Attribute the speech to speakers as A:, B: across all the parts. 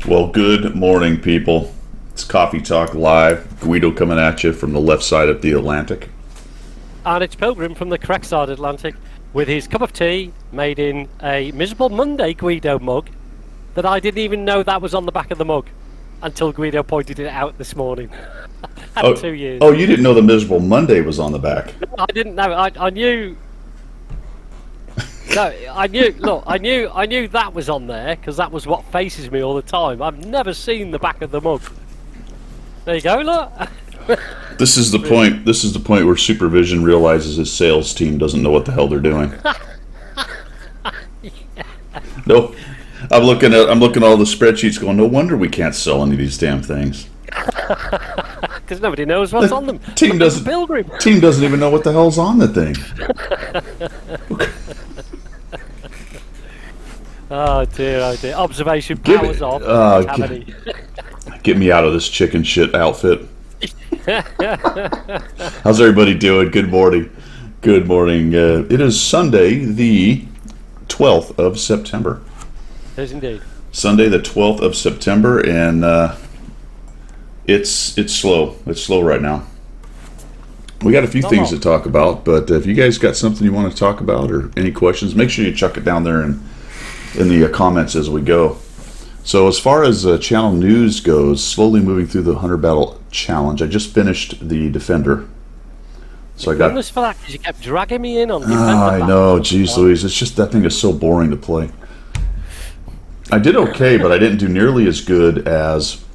A: Well, good morning, people. It's Coffee Talk Live. Guido coming at you from the left side of the Atlantic.
B: And it's Pilgrim from the correct side of the Atlantic with his cup of tea made in a Miserable Monday Guido mug that I didn't even know that was on the back of the mug until Guido pointed it out this morning. Had 2 years.
A: Oh, you didn't know the Miserable Monday was on the back?
B: No, I didn't know. I knew. No, I knew. Look, I knew that was on there because that was what faces me all the time. I've never seen the back of the mug. There you go. Look.
A: This is the point. This is the point where supervision realizes his sales team doesn't know what the hell they're doing. No, I'm looking at all the spreadsheets, going, no wonder we can't sell any of these damn things.
B: Because nobody knows what's on them.
A: Team doesn't.
B: Pilgrim.
A: Team doesn't even know what the hell's on the thing.
B: Oh dear, oh dear. Observation powers off.
A: Get me out of this chicken shit outfit. How's everybody doing? Good morning. Good morning. It is Sunday, the 12th of September.
B: It is indeed.
A: Sunday, the 12th of September, and it's slow. It's slow right now. We got a few things to talk about, but if you guys got something you want to talk about or any questions, make sure you chuck it down there in the comments as we go. So as far as channel news goes, slowly moving through the 100 Battle Challenge. I just finished the Defender. So I got.
B: Goodness for that, because you kept dragging me in on Defender.
A: I know, geez Louise, it's just that thing is so boring to play. I did okay, but I didn't do nearly as good as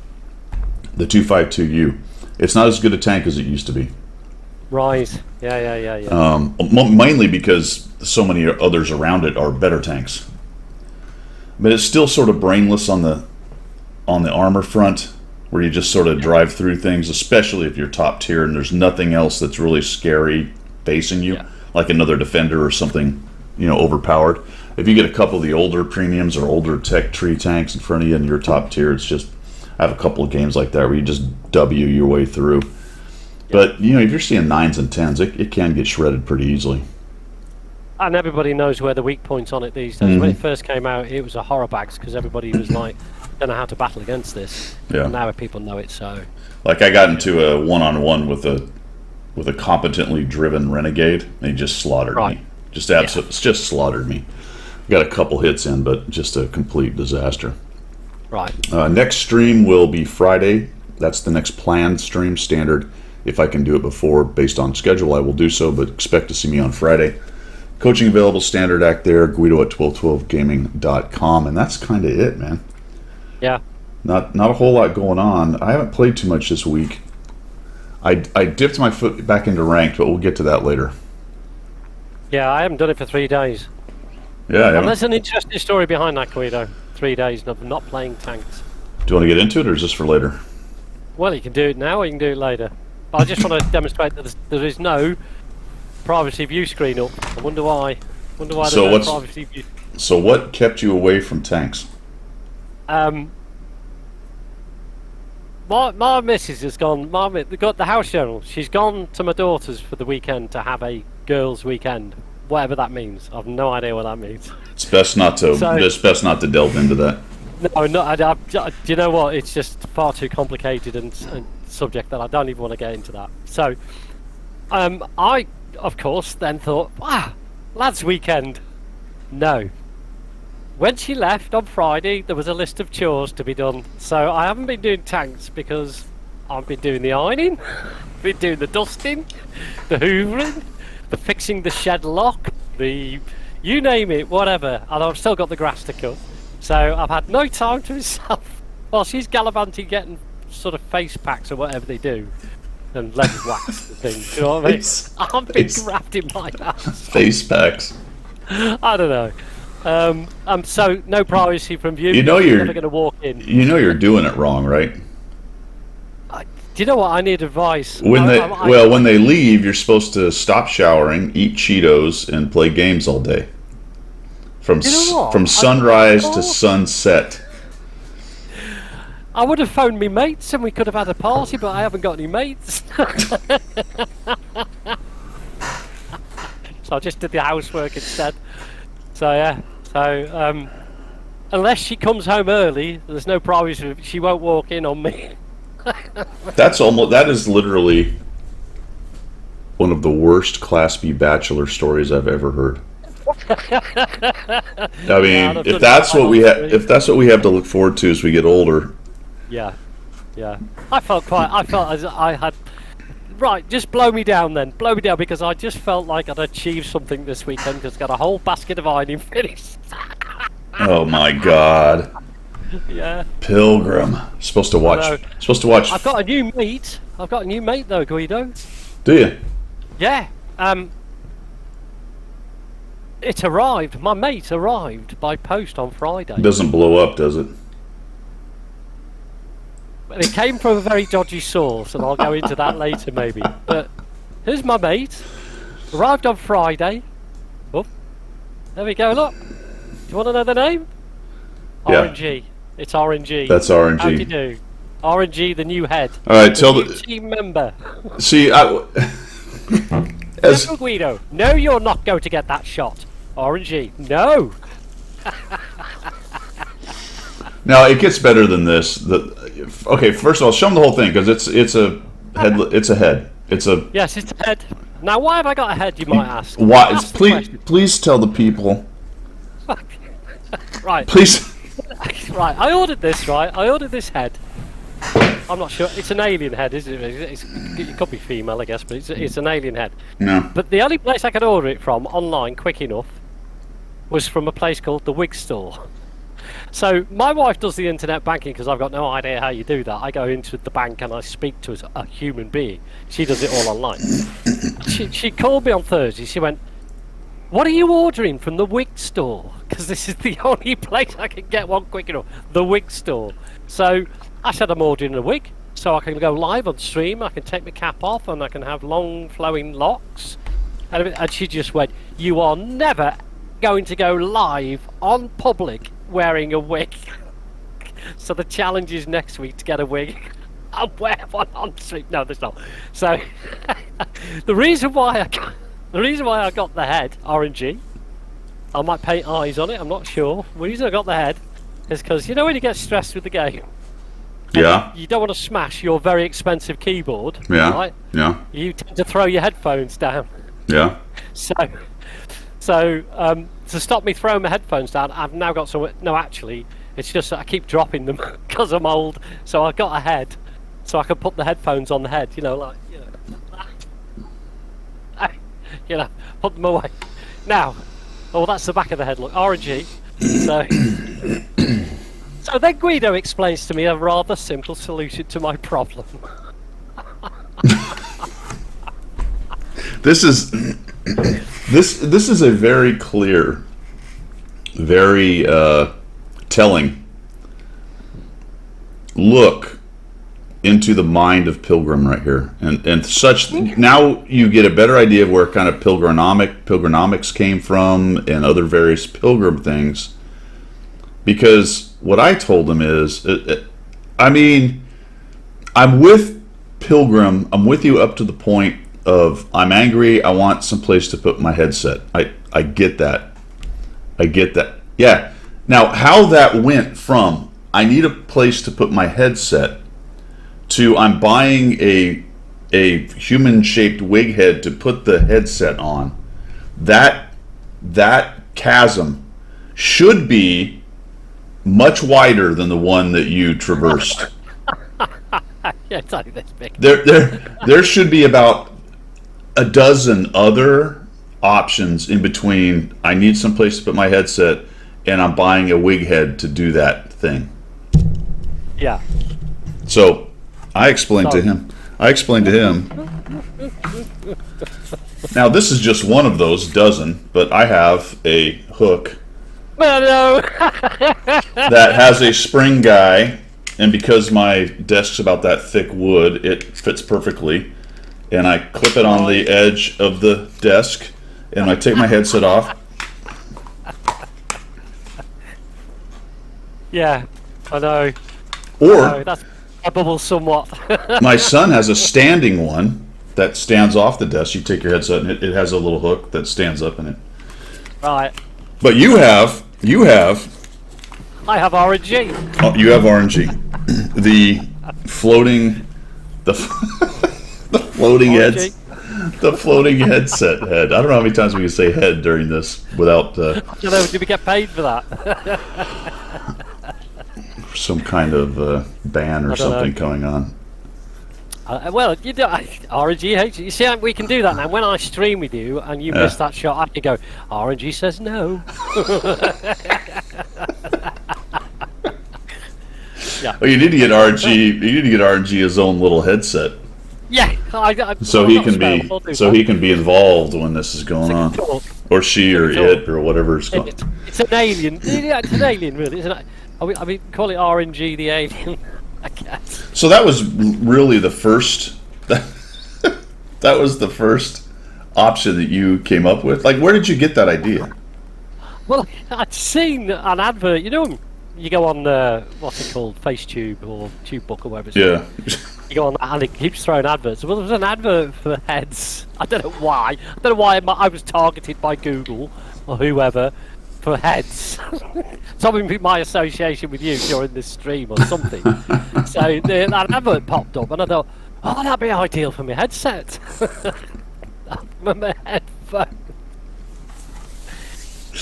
A: the 252U. It's not as good a tank as it used to be.
B: Right. Yeah.
A: Mainly because so many others around it are better tanks. But it's still sort of brainless on the armor front, where you just sort of drive through things, especially if you're top tier and there's nothing else that's really scary facing you, like another Defender or something, overpowered. If you get a couple of the older premiums or older tech tree tanks in front of you and you're top tier, it's just, I have a couple of games like that where you just W your way through. But, if you're seeing 9s and 10s, it can get shredded pretty easily.
B: And everybody knows where the weak point's on it these days. Mm-hmm. When it first came out, it was a horror bags because everybody was like, don't know how to battle against this. Yeah. And now people know it, so.
A: Like I got into a one-on-one with a competently driven renegade, and he just slaughtered me. Just slaughtered me. Got a couple hits in, but just a complete disaster.
B: Right.
A: Next stream will be Friday. That's the next planned stream, standard. If I can do it before, based on schedule, I will do so, but expect to see me on Friday. Coaching available, standard act there, Guido at 1212gaming.com, and that's kind of it, man.
B: Yeah.
A: Not a whole lot going on. I haven't played too much this week. I dipped my foot back into ranked, but we'll get to that later.
B: Yeah, I haven't done it for 3 days.
A: Yeah,
B: and there's an interesting story behind that, Guido. 3 days of not playing tanks.
A: Do you want to get into it, or is this for later?
B: Well, you can do it now, or you can do it later. I just want to demonstrate that there is no privacy view screen up. I wonder why. There's no privacy view.
A: So what kept you away from tanks?
B: My missus has gone. They've got the house journal. She's gone to my daughter's for the weekend to have a girls' weekend, whatever that means. I've no idea what that means.
A: It's best not to. It's best not to delve into that.
B: No, do you know what? It's just far too complicated and subject that I don't even want to get into that. So, I, of course, then thought, lads' weekend. No. When she left on Friday, there was a list of chores to be done. So I haven't been doing tanks because I've been doing the ironing, been doing the dusting, the hoovering, the fixing the shed lock, you name it, whatever. And I've still got the grass to cut. So I've had no time to myself while she's gallivanting getting sort of face packs or whatever they do. And lead wax and things, you know what I mean? I've been wrapped in my house.
A: Face packs.
B: I don't know. So no privacy from you.
A: You're
B: never going to walk in.
A: You know you're doing it wrong, right?
B: Do you know what? I need advice.
A: When they leave, you're supposed to stop showering, eat Cheetos, and play games all day. From sunrise to sunset.
B: I would have phoned me mates and we could have had a party, but I haven't got any mates. So I just did the housework instead. So yeah, unless she comes home early, there's no privacy. She won't walk in on me.
A: That is literally one of the worst Class B bachelor stories I've ever heard. I mean, if that's what we have to look forward to as we get older.
B: Yeah. I felt as I had. Right, just blow me down then. Blow me down, because I just felt like I'd achieved something this weekend, because I got a whole basket of ironing finished.
A: Oh my God.
B: Yeah.
A: Pilgrim. Supposed to watch.
B: I've got a new mate. Though, Guido.
A: Do you?
B: Yeah. It arrived. My mate arrived by post on Friday.
A: Doesn't blow up, does it?
B: It came from a very dodgy source, and I'll go into that later maybe. But here's my mate. Arrived on Friday. Oh, there we go, look. Do you want to know the name?
A: Yeah.
B: RNG. It's RNG.
A: That's RNG.
B: How do you do? RNG, the new head.
A: All right, tell
B: new
A: the
B: team member.
A: See,
B: No, Guido. No, you're not going to get that shot. RNG. No.
A: now it gets better than this. Okay, first of all, show them the whole thing, because it's a head. It's a head.
B: Yes, it's a head. Now, why have I got a head? You might ask.
A: Why?
B: Ask the question.
A: Please tell the people.
B: Right.
A: Please.
B: Right. I ordered this. Right. I ordered this head. I'm not sure. It's an alien head, isn't it? It could be female, I guess, but it's an alien head.
A: No.
B: But the only place I could order it from online quick enough was from a place called the Wig Store. So my wife does the internet banking, because I've got no idea how you do that. I go into the bank and I speak to a human being. She does it all online. She called me on Thursday. She went, "What are you ordering from the Wig Store? Because this is the only place I can get one quick enough. The Wig Store." So I said I'm ordering a wig, so I can go live on stream. I can take my cap off and I can have long flowing locks. And she just went, "You are never going to go live on public wearing a wig." So the challenge is next week to get a wig. I'll wear one on stream. No, there's not. So the reason why I got the head RNG, I might paint eyes on it. I'm not sure. The reason I got the head is because you know when you get stressed with the game.
A: Yeah.
B: You don't want to smash your very expensive keyboard.
A: Yeah.
B: Right?
A: Yeah.
B: You tend to throw your headphones down.
A: Yeah.
B: So to stop me throwing my headphones down, I've now got some. No, actually, it's just that I keep dropping them because I'm old. So I've got a head, so I can put the headphones on the head. Put them away. Now, that's the back of the head. Look, RNG. So then Guido explains to me a rather simple solution to my problem.
A: This is a very clear, very telling look into the mind of Pilgrim right here, and such. Now you get a better idea of where kind of pilgrinomics came from and other various pilgrim things. Because what I told him is, I mean, I'm with Pilgrim. I'm with you up to the point of I'm angry. I want some place to put my headset. I get that. Yeah. Now, how that went from I need a place to put my headset to I'm buying a human-shaped wig head to put the headset on. That chasm should be much wider than the one that you traversed.
B: Yeah, it's only this big.
A: There should be about a dozen other options in between. I need some place to put my headset, and I'm buying a wig head to do that thing.
B: Yeah.
A: So I explained to him. Now this is just one of those dozen, but I have a hook that has a spring guy, and because my desk's about that thick wood, it fits perfectly. And I clip it on the edge of the desk, and I take my headset off.
B: Yeah, I know.
A: Or
B: that's a bubble somewhat.
A: my son has a standing one that stands off the desk. You take your headset, and it has a little hook that stands up in it.
B: Right.
A: But you have
B: I have RNG.
A: Oh, you have RNG. The floating, the floating
B: RNG.
A: the floating headset head. I don't know how many times we can say head during this without
B: I don't know. Did we get paid for that?
A: some kind of ban or something going on.
B: Well, you do, RNG hates it. You see, we can do that now. When I stream with you and you miss that shot, I can go, RNG says no. Yeah.
A: Well, you need to get RNG. You need to get RNG his own little headset,
B: Yeah.
A: so he can be he can be involved when this is going on, or she or it or whatever it's called.
B: It's an alien. Yeah, it's an alien, really, isn't it? I mean, call it RNG the alien. I guess.
A: So that was really the first. That was the first option that you came up with. Like, where did you get that idea?
B: Well, I'd seen an advert. You know, you go on what's it called, FaceTube or TubeBook or whatever it's called. You go on that and it keeps throwing adverts. Well, there was an advert for heads. I don't know why. I don't know why I was targeted by Google or whoever for heads. Something my association with you during this stream or something. So that advert popped up and I thought, oh, that'd be ideal for my headset. My headphone.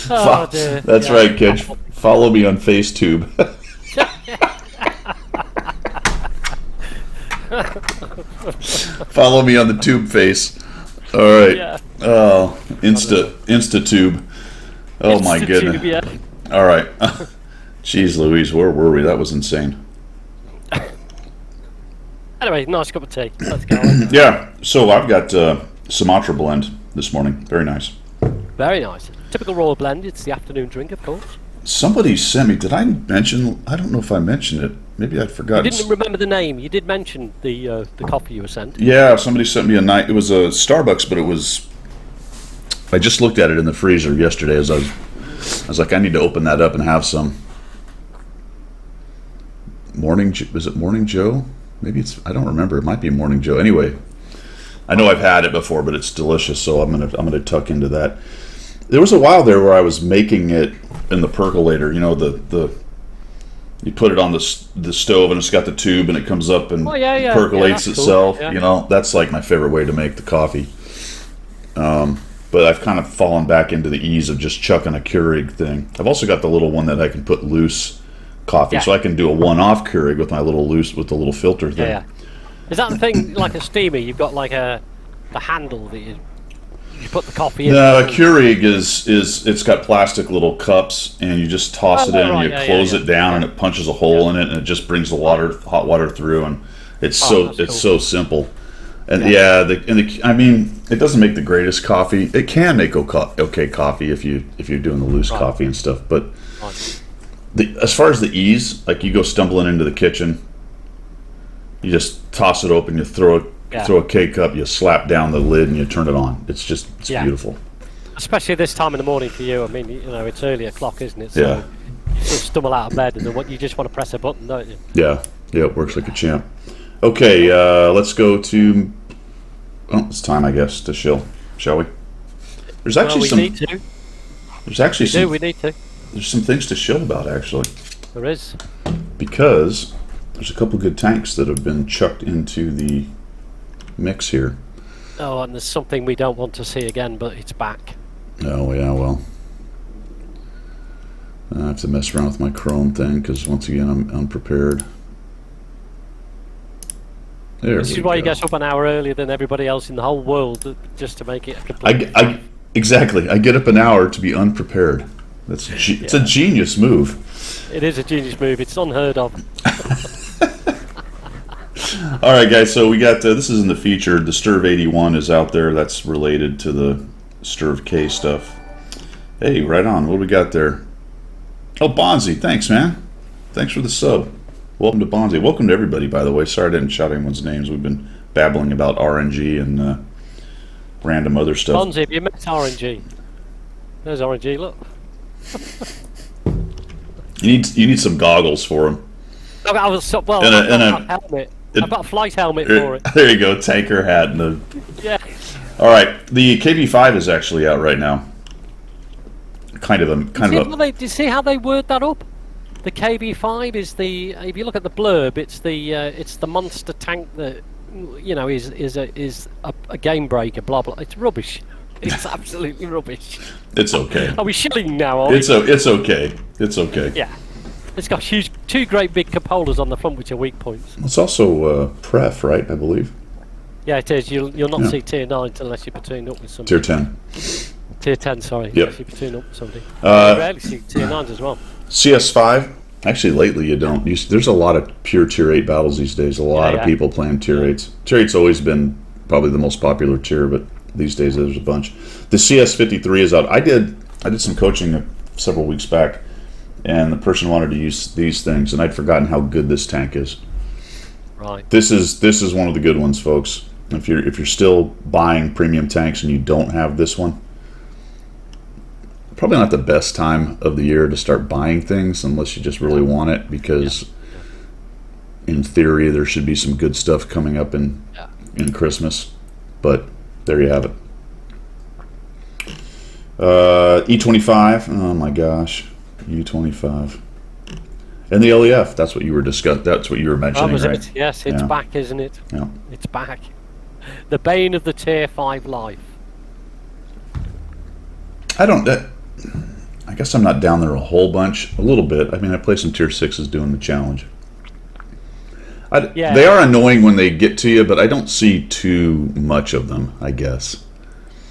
B: Oh, dear.
A: That's right, kids. Follow me on FaceTube. Follow me on the tube face. All right.
B: Yeah.
A: Oh, InstaTube. Oh my goodness.
B: Yeah.
A: All right. Jeez Louise, where were we? That was insane.
B: Anyway, nice cup of tea. Let's go.
A: Yeah. So I've got Sumatra blend this morning. Very nice.
B: Very nice. Typical royal blend. It's the afternoon drink, of course.
A: Somebody sent me. Did I mention? I don't know if I mentioned it. Maybe I'd forgotten.
B: You didn't remember the name. You did mention the coffee you were sent.
A: Yeah, somebody sent me a night. It was a Starbucks, but it was. I just looked at it in the freezer yesterday as I was like, I need to open that up and have some. Was it Morning Joe? Maybe it's. I don't remember. It might be Morning Joe. Anyway, I know I've had it before, but it's delicious. So I'm gonna tuck into that. There was a while there where I was making it in the percolator. You know, you put it on the stove and it's got the tube and it comes up and percolates itself. Cool. Yeah. You know, that's like my favorite way to make the coffee. But I've kind of fallen back into the ease of just chucking a Keurig thing. I've also got the little one that I can put loose coffee, so I can do a one-off Keurig with my little the little filter thing.
B: Yeah. Is that the thing like a steamer? You've got like the handle that you put the coffee in.
A: No, a Keurig it's got plastic little cups, and you just toss it in, and you close it down, and it punches a hole in it, and it just brings the hot water through, and it's so simple. And I mean, it doesn't make the greatest coffee. It can make okay coffee if you're doing the loose coffee and stuff. But as far as the ease, like you go stumbling into the kitchen, you just toss it open, you throw a K-cup, you slap down the lid, and you turn it on. It's beautiful.
B: Especially this time in the morning for you. I mean, you know, it's early o'clock, isn't it? So you sort of stumble out of bed, and you just want to press a button, don't you?
A: Yeah, it works like a champ. Okay, let's go to. Oh, it's time, I guess, to shill. Shall we? There's actually
B: we need to.
A: There's actually
B: we need to.
A: There's some things to shill about, actually.
B: There is.
A: Because there's a couple good tanks that have been chucked into the mix here.
B: Oh, and there's something we don't want to see again, but it's back.
A: Oh yeah, well, I have to mess around with my Chrome thing because once again I'm unprepared.
B: This is why you get up an hour earlier than everybody else in the whole world, just to make it a complete.
A: Exactly. I get up an hour to be unprepared. It's a genius move.
B: It is a genius move. It's unheard of.
A: All right, guys. So we got this is in the feature. The Sturv 81 is out there. That's related to the Sturv K stuff. Hey, right on. What do we got there? Oh, Bonzi. Thanks, man. Thanks for the sub. Welcome to Bonzi. Welcome to everybody, by the way. Sorry I didn't shout anyone's names. We've been babbling about RNG and random other stuff.
B: Bonzi, have you met RNG? There's RNG, look.
A: You need some goggles for him.
B: I've got a helmet. I've got a flight helmet for it.
A: There you go, tanker hat.
B: Yeah.
A: All right, the KB5 is actually out right now. Do you see how they word that up?
B: The KB5 is the. If you look at the blurb, it's the monster tank that is a game breaker. Blah blah. It's rubbish. It's absolutely rubbish.
A: It's okay.
B: Are we shilling now? Are we?
A: It's okay. It's okay.
B: Yeah. It's got two great big cupolas on the front, which are weak points.
A: It's also pref, right? I believe.
B: Yeah, it is. You'll not see tier 9 unless you're between up with somebody.
A: Tier 10.
B: Tier 10, sorry.
A: Yep.
B: Unless you're between up with somebody. You rarely see tier 9s as well.
A: CS5. Actually, lately you don't. There's a lot of pure tier 8 battles these days. A lot of people playing tier 8s. Tier 8's always been probably the most popular tier, but these days there's a bunch. The CS53 is out. I did some coaching several weeks back, and the person wanted to use these things, and I'd forgotten how good this tank is.
B: Right.
A: This is one of the good ones, folks. If you're still buying premium tanks and you don't have this one, probably not the best time of the year to start buying things unless you just really want it, because in theory there should be some good stuff coming up in Christmas. But there you have it. E25. Oh my gosh, E25. And the LEF. That's what you were That's what you were mentioning, right?
B: It? Yes, it's back, isn't it?
A: Yeah.
B: It's back. The bane of the tier 5 life.
A: I guess I'm not down there a whole bunch. A little bit. I mean, I play some tier 6s doing the challenge. They are annoying when they get to you, but I don't see too much of them, I guess.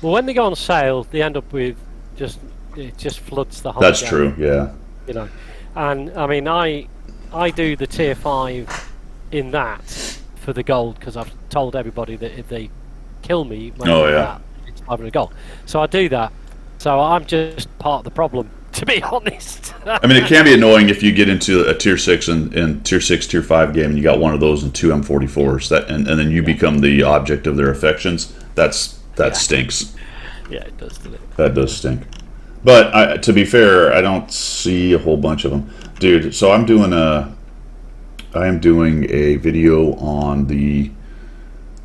B: Well, when they go on sale, they end up with it just floods the whole
A: That's
B: game.
A: true, yeah.
B: And I mean, I do the tier 5 in that for the gold, because I've told everybody that if they kill me, it's 500 gold. So I do that. So I'm just part of the problem, to be honest.
A: I mean, it can be annoying if you get into a tier 6 and tier 6, tier 5 game, and you got one of those and two M44s, and then you become the object of their affections. That stinks. Yeah, it does. That does stink. But to be fair, I don't see a whole bunch of them, dude. So I am doing a video on the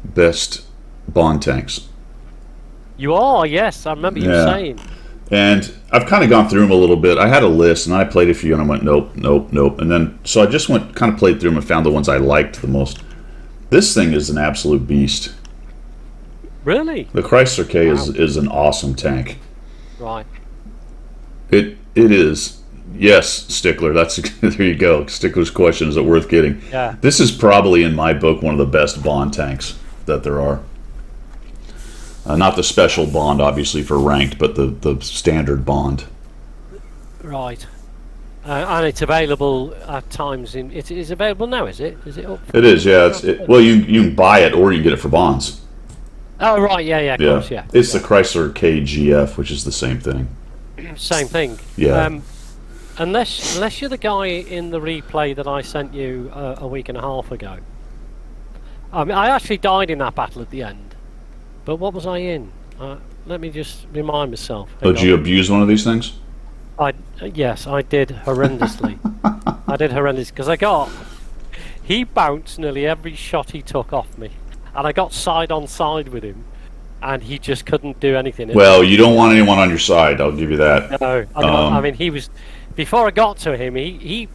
A: best Bond tanks.
B: You are, yes. I remember you saying.
A: And I've kind of gone through them a little bit. I had a list, and I played a few, and I went, nope. And then, so I just kind of played through them and found the ones I liked the most. This thing is an absolute beast.
B: Really?
A: The Chrysler K is an awesome tank.
B: Right.
A: It is. Yes, Stickler. There you go. Stickler's question, is it worth getting?
B: Yeah.
A: This is probably, in my book, one of the best Bond tanks that there are. Not the special Bond, obviously, for ranked, but the standard Bond.
B: Right. And it's available at times. It is available now, is it? Is it up?
A: It is, yeah. Well, you can buy it or you can get it for bonds.
B: Oh, right, yeah, of course, yeah.
A: It's the Chrysler KGF, which is the same thing.
B: Same thing.
A: Yeah.
B: Unless you're the guy in the replay that I sent you a week and a half ago. I mean, I actually died in that battle at the end. But what was I in? Let me just remind myself.
A: Did you abuse one of these things?
B: Yes, I did horrendously. I did horrendously because he bounced nearly every shot he took off me, and I got side on side with him, and he just couldn't do anything.
A: Well, you don't want anyone on your side. I'll give you that.
B: No, I mean, he was. Before I got to him, he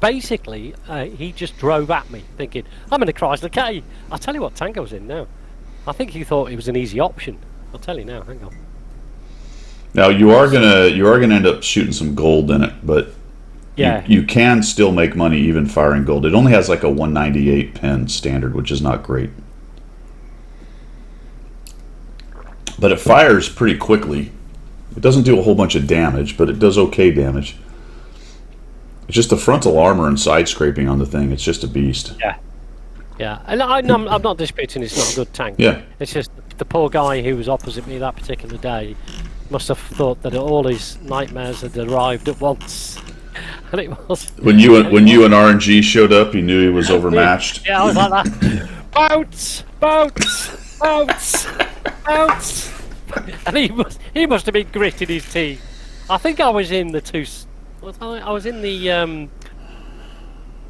B: basically he just drove at me, thinking I'm in a Chrysler K. I'll tell you what tank I was in now. I think he thought it was an easy option. I'll tell you now. Hang on.
A: Now you are gonna end up shooting some gold in it, but you can still make money even firing gold. It only has like a 198 pin standard, which is not great, but it fires pretty quickly. It doesn't do a whole bunch of damage, but it does okay damage. It's just the frontal armor and side scraping on the thing. It's just a beast.
B: Yeah, and I'm not disputing it's not a good tank.
A: Yeah.
B: It's just the poor guy who was opposite me that particular day must have thought that all his nightmares had arrived at once. And it was... When you
A: and RNG showed up, he knew he was overmatched.
B: Yeah, I was like that. Bounce! Bounce! Bounce! Bounce! And he must have been gritting his teeth. I think I was in the two... I was in the...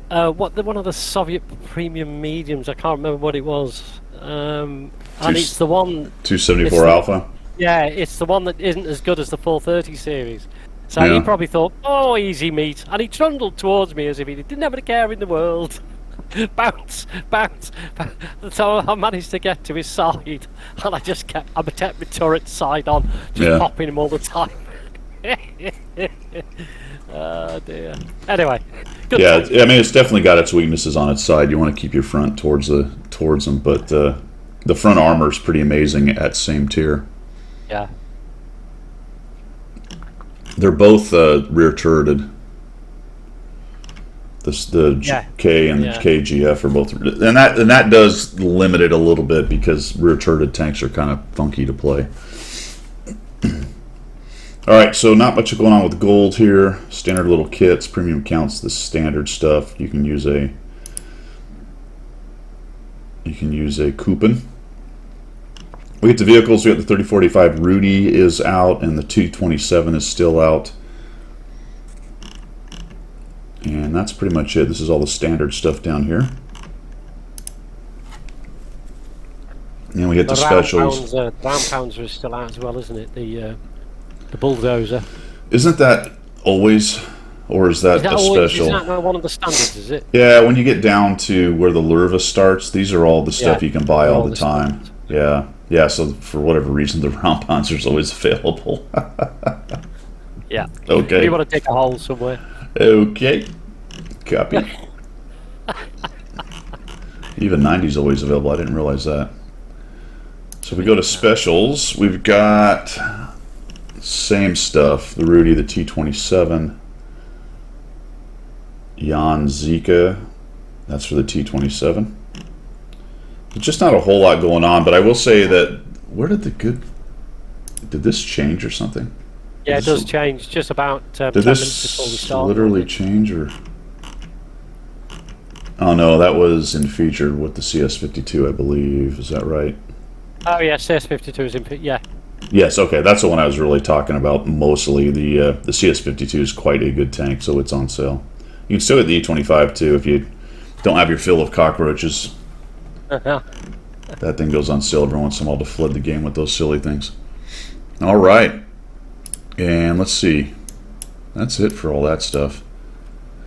B: one of the Soviet premium mediums. I can't remember what it was. And it's the one
A: 274 Alpha.
B: Yeah, it's the one that isn't as good as the 430 series. So
A: Yeah.
B: he probably thought, oh, easy meat. And he trundled towards me as if he didn't have a care in the world. Bounce, bounce. So I managed to get to his side. And I kept my turret side on, just
A: Yeah.
B: popping him all the time. Oh, dear. Anyway. Good
A: Yeah,
B: point.
A: I mean, it's definitely got its weaknesses on its side. You want to keep your front towards them, but the front armor is pretty amazing at same tier.
B: Yeah.
A: They're both rear turreted. The K and the KGF are both, and that does limit it a little bit because rear turreted tanks are kind of funky to play. All right, so not much going on with gold here. Standard little kits, premium counts, the standard stuff. You can use a coupon. We get the vehicles. We got the 3045 Rudy is out, and the 227 is still out. And that's pretty much it. This is all the standard stuff down here. And we hit the specials.
B: Round pounds are still out as well, isn't it? The bulldozer.
A: Isn't that always, or is that a special?
B: Is that one of the standards, is it?
A: Yeah, when you get down to where the Lurva starts, these are all the stuff you can buy all the time. Yeah, so for whatever reason, the round pounds are always available.
B: Yeah.
A: Okay.
B: You want to dig a hole somewhere.
A: Okay. Copy. Even 90's always available. I didn't realize that. So if we go to specials, we've got same stuff. The Rudy, the T27. Jan Zika. That's for the T27. There's just not a whole lot going on, but I will say that did this change or something?
B: Yeah, it does change just about 10
A: did
B: minutes before we
A: this
B: start.
A: literally change, or? Oh no, that was in featured with the CS52, I believe. Is that right?
B: Oh yeah, CS52 is in. Yeah.
A: Yes. Okay, that's the one I was really talking about. Mostly the CS52 is quite a good tank, so it's on sale. You can still get the E25 too if you don't have your fill of cockroaches. That thing goes on sale every once in a while to flood the game with those silly things. All right, and let's see. That's it for all that stuff.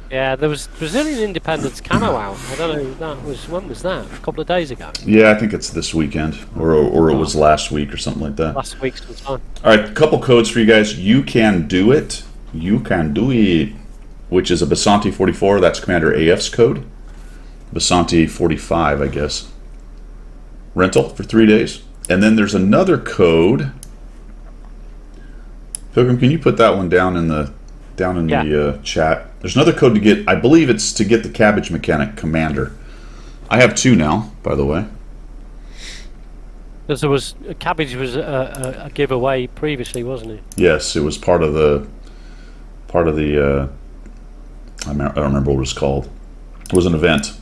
B: Yeah, there was Brazilian Independence camo out. I don't know. When was that? A couple of days ago.
A: Yeah, I think it's this weekend, or it was last week or something like that.
B: Last week sometime.
A: All right, a couple codes for you guys. You can do it. You can do it. Which is a Basanti 44. That's Commander AF's code. Basanti 45, I guess. Rental for 3 days. And then there's another code. Pilgrim, can you put that one down in the chat? There's another code to get. I believe it's to get the Cabbage Mechanic Commander. I have two now, by the way.
B: Because there was Cabbage was a giveaway previously, wasn't it?
A: Yes, it was part of the. I don't remember what it was called. It was an event.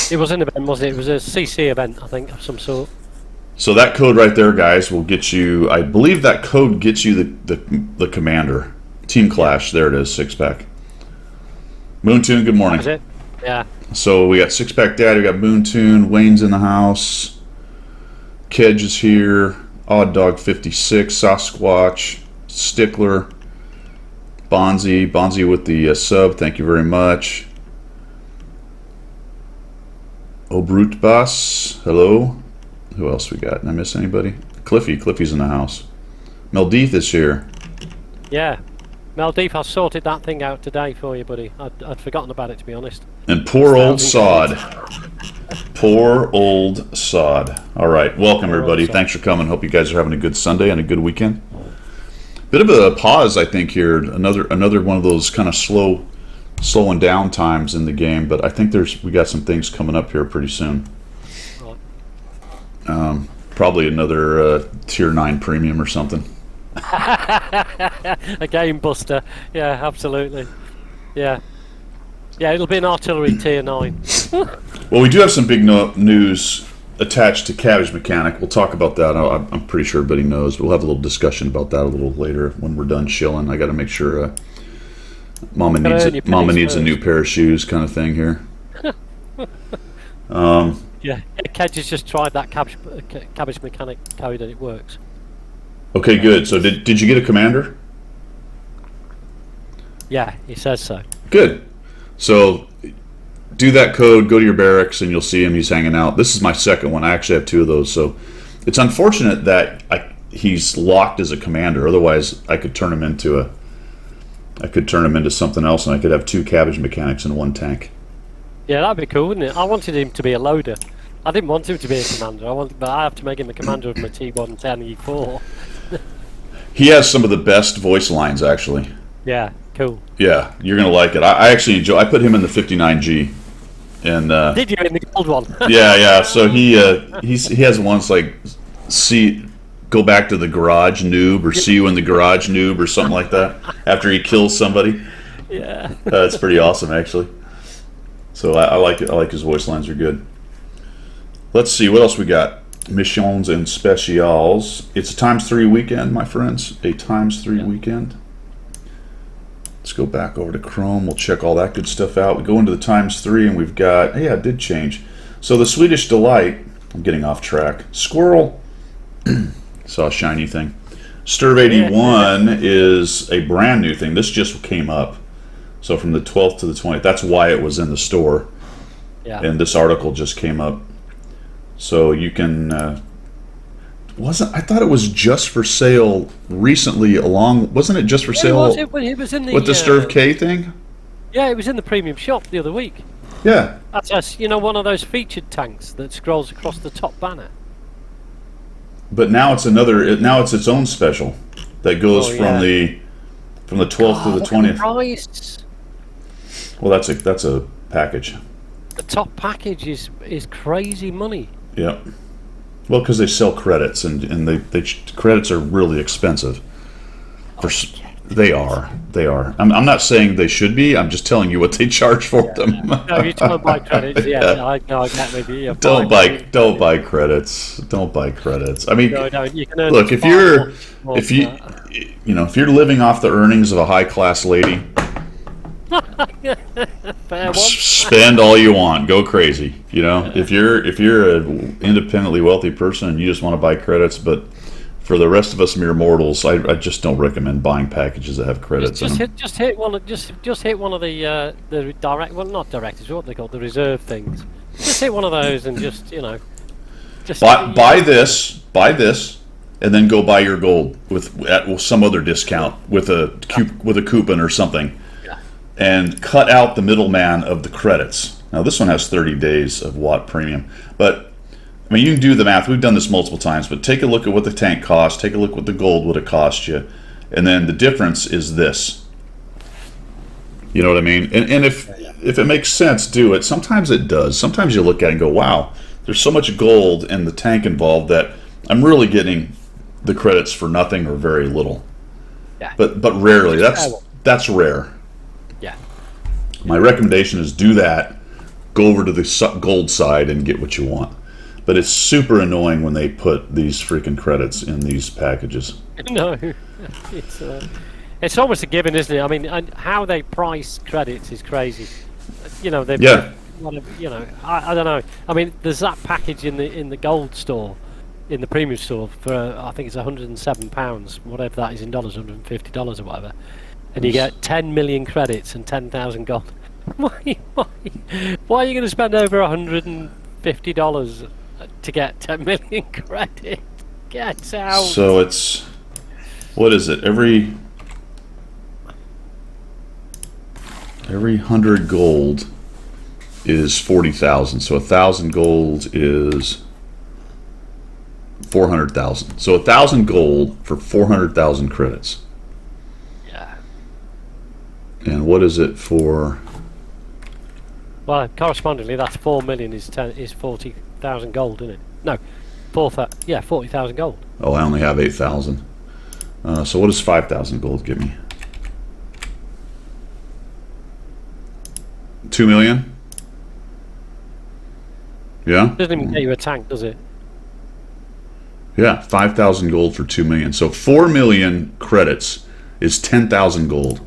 B: It was an event, wasn't it? It was a CC event, I think, of some sort.
A: So that code right there, guys, will get you. I believe that code gets you the commander. Team Clash. There it is. 6-pack. Moontoon. Good morning.
B: Is it? Yeah.
A: So we got 6-pack Daddy. We got Moontoon. Wayne's in the house. Kedge is here. Odd Dog 56. Sasquatch. Stickler. Bonzi with the sub. Thank you very much. Obrut Bass. Hello. Who else we got? Did I miss anybody? Cliffy's in the house. Meldeeth is here.
B: Yeah. Meldeep, I sorted that thing out today for you, buddy. I'd forgotten about it, to be honest.
A: And poor old Sod. Poor old Sod. All right. Welcome, everybody. Thanks for coming. Hope you guys are having a good Sunday and a good weekend. Bit of a pause, I think, here. Another one of those kind of slowing down times in the game, but I think we got some things coming up here pretty soon. Probably another tier 9 premium or something.
B: A game buster. Yeah, absolutely. Yeah, it'll be an artillery tier 9.
A: Well, we do have some big news attached to Cabbage Mechanic. We'll talk about that. I'm pretty sure everybody knows. We'll have a little discussion about that a little later when we're done chilling. I got to make sure Mama needs a new pair of shoes, kind of thing here.
B: Yeah, Kedge has just tried that Cabbage Mechanic code and it works.
A: Okay, good. So did you get a commander?
B: Yeah, he says so.
A: Good. So do that code, go to your barracks, and you'll see him. He's hanging out. This is my second one. I actually have 2 of those. So it's unfortunate that he's locked as a commander. Otherwise, I could turn him into something else, and I could have 2 cabbage mechanics in 1 tank.
B: Yeah, that'd be cool, wouldn't it? I wanted him to be a loader. I didn't want him to be a commander. But I have to make him a commander of my T110 E4.
A: He has some of the best voice lines, actually.
B: Yeah, cool.
A: Yeah, you're gonna like it. I actually enjoy. I put him in the 59G, and
B: Did you in the gold one?
A: yeah. So he has ones like go back to the garage, noob, or see you in the garage, noob, or something like that. After he kills somebody.
B: Yeah.
A: It's pretty awesome, actually. So I like it. I like his voice lines are good. Let's see what else we got. Missions and specials. It's a ×3 weekend, my friends. A ×3 weekend. Let's go back over to Chrome. We'll check all that good stuff out. We go into the ×3 and we've got, yeah, it did change. So the Swedish Delight, I'm getting off track. Squirrel, saw a shiny thing. Sturb 81 is a brand new thing. This just came up. So from the 12th to the 20th, that's why it was in the store.
B: Yeah.
A: And this article just came up. So you can, I thought it was just for sale recently wasn't it just for sale
B: It was in the,
A: with the Sturv K thing?
B: Yeah, it was in the premium shop the other week.
A: Yeah.
B: That's one of those featured tanks that scrolls across the top banner.
A: But now it's its own special that goes from the 12th to the 20th.
B: Price.
A: Well, that's a package.
B: The top package is crazy money.
A: Yep. Well, because they sell credits, and credits are really expensive. They are. I'm not saying they should be. I'm just telling you what they charge for them.
B: No, you don't buy credits. Yeah, I get maybe. Yeah,
A: don't buy credits. Don't buy credits. I mean,
B: no, you can earn
A: look, if you're living off the earnings of a high class lady,
B: Fair one.
A: spend all you want, go crazy. If you're an independently wealthy person and you just want to buy credits, but for the rest of us mere mortals, I just don't recommend buying packages that have credits.
B: Just hit one of the direct, well, not directors, what they call the reserve things. Just hit one of those and just buy
A: this, and then go buy your gold with some other discount with a coupon or something. And cut out the middleman of the credits. Now this one has 30 days of Watt Premium, but I mean you can do the math. We've done this multiple times, but take a look at what the tank costs. Take a look at what the gold would have cost you, and then the difference is this. You know what I mean? And if it makes sense, do it. Sometimes it does. Sometimes you look at it and go, wow, there's so much gold in the tank involved that I'm really getting the credits for nothing or very little.
B: Yeah.
A: But rarely. That's rare.
B: Yeah.
A: My recommendation is do that, go over to the gold side and get what you want. But it's super annoying when they put these freaking credits in these packages.
B: No, it's almost a given, isn't it? I mean, and how they price credits is crazy. I don't know. I mean, there's that package in the gold store, in the premium store for I think it's £107, whatever that is in dollars, $150 or whatever. And you get 10 million credits and 10,000 gold. Why are you going to spend over $150 to get 10 million credits? Get out.
A: So it's, what is it? Every 100 gold is 40,000. So 1,000 gold is 400,000. So 1,000 gold for 400,000 credits. And what is it for?
B: Well, correspondingly, that's 4 million is 40,000 gold, isn't it? No, 40,000 gold.
A: Oh, I only have 8,000. So what does 5,000 gold give me? 2 million? Yeah?
B: Doesn't even get you a tank, does it?
A: Yeah, 5,000 gold for 2 million. So 4 million credits is 10,000 gold.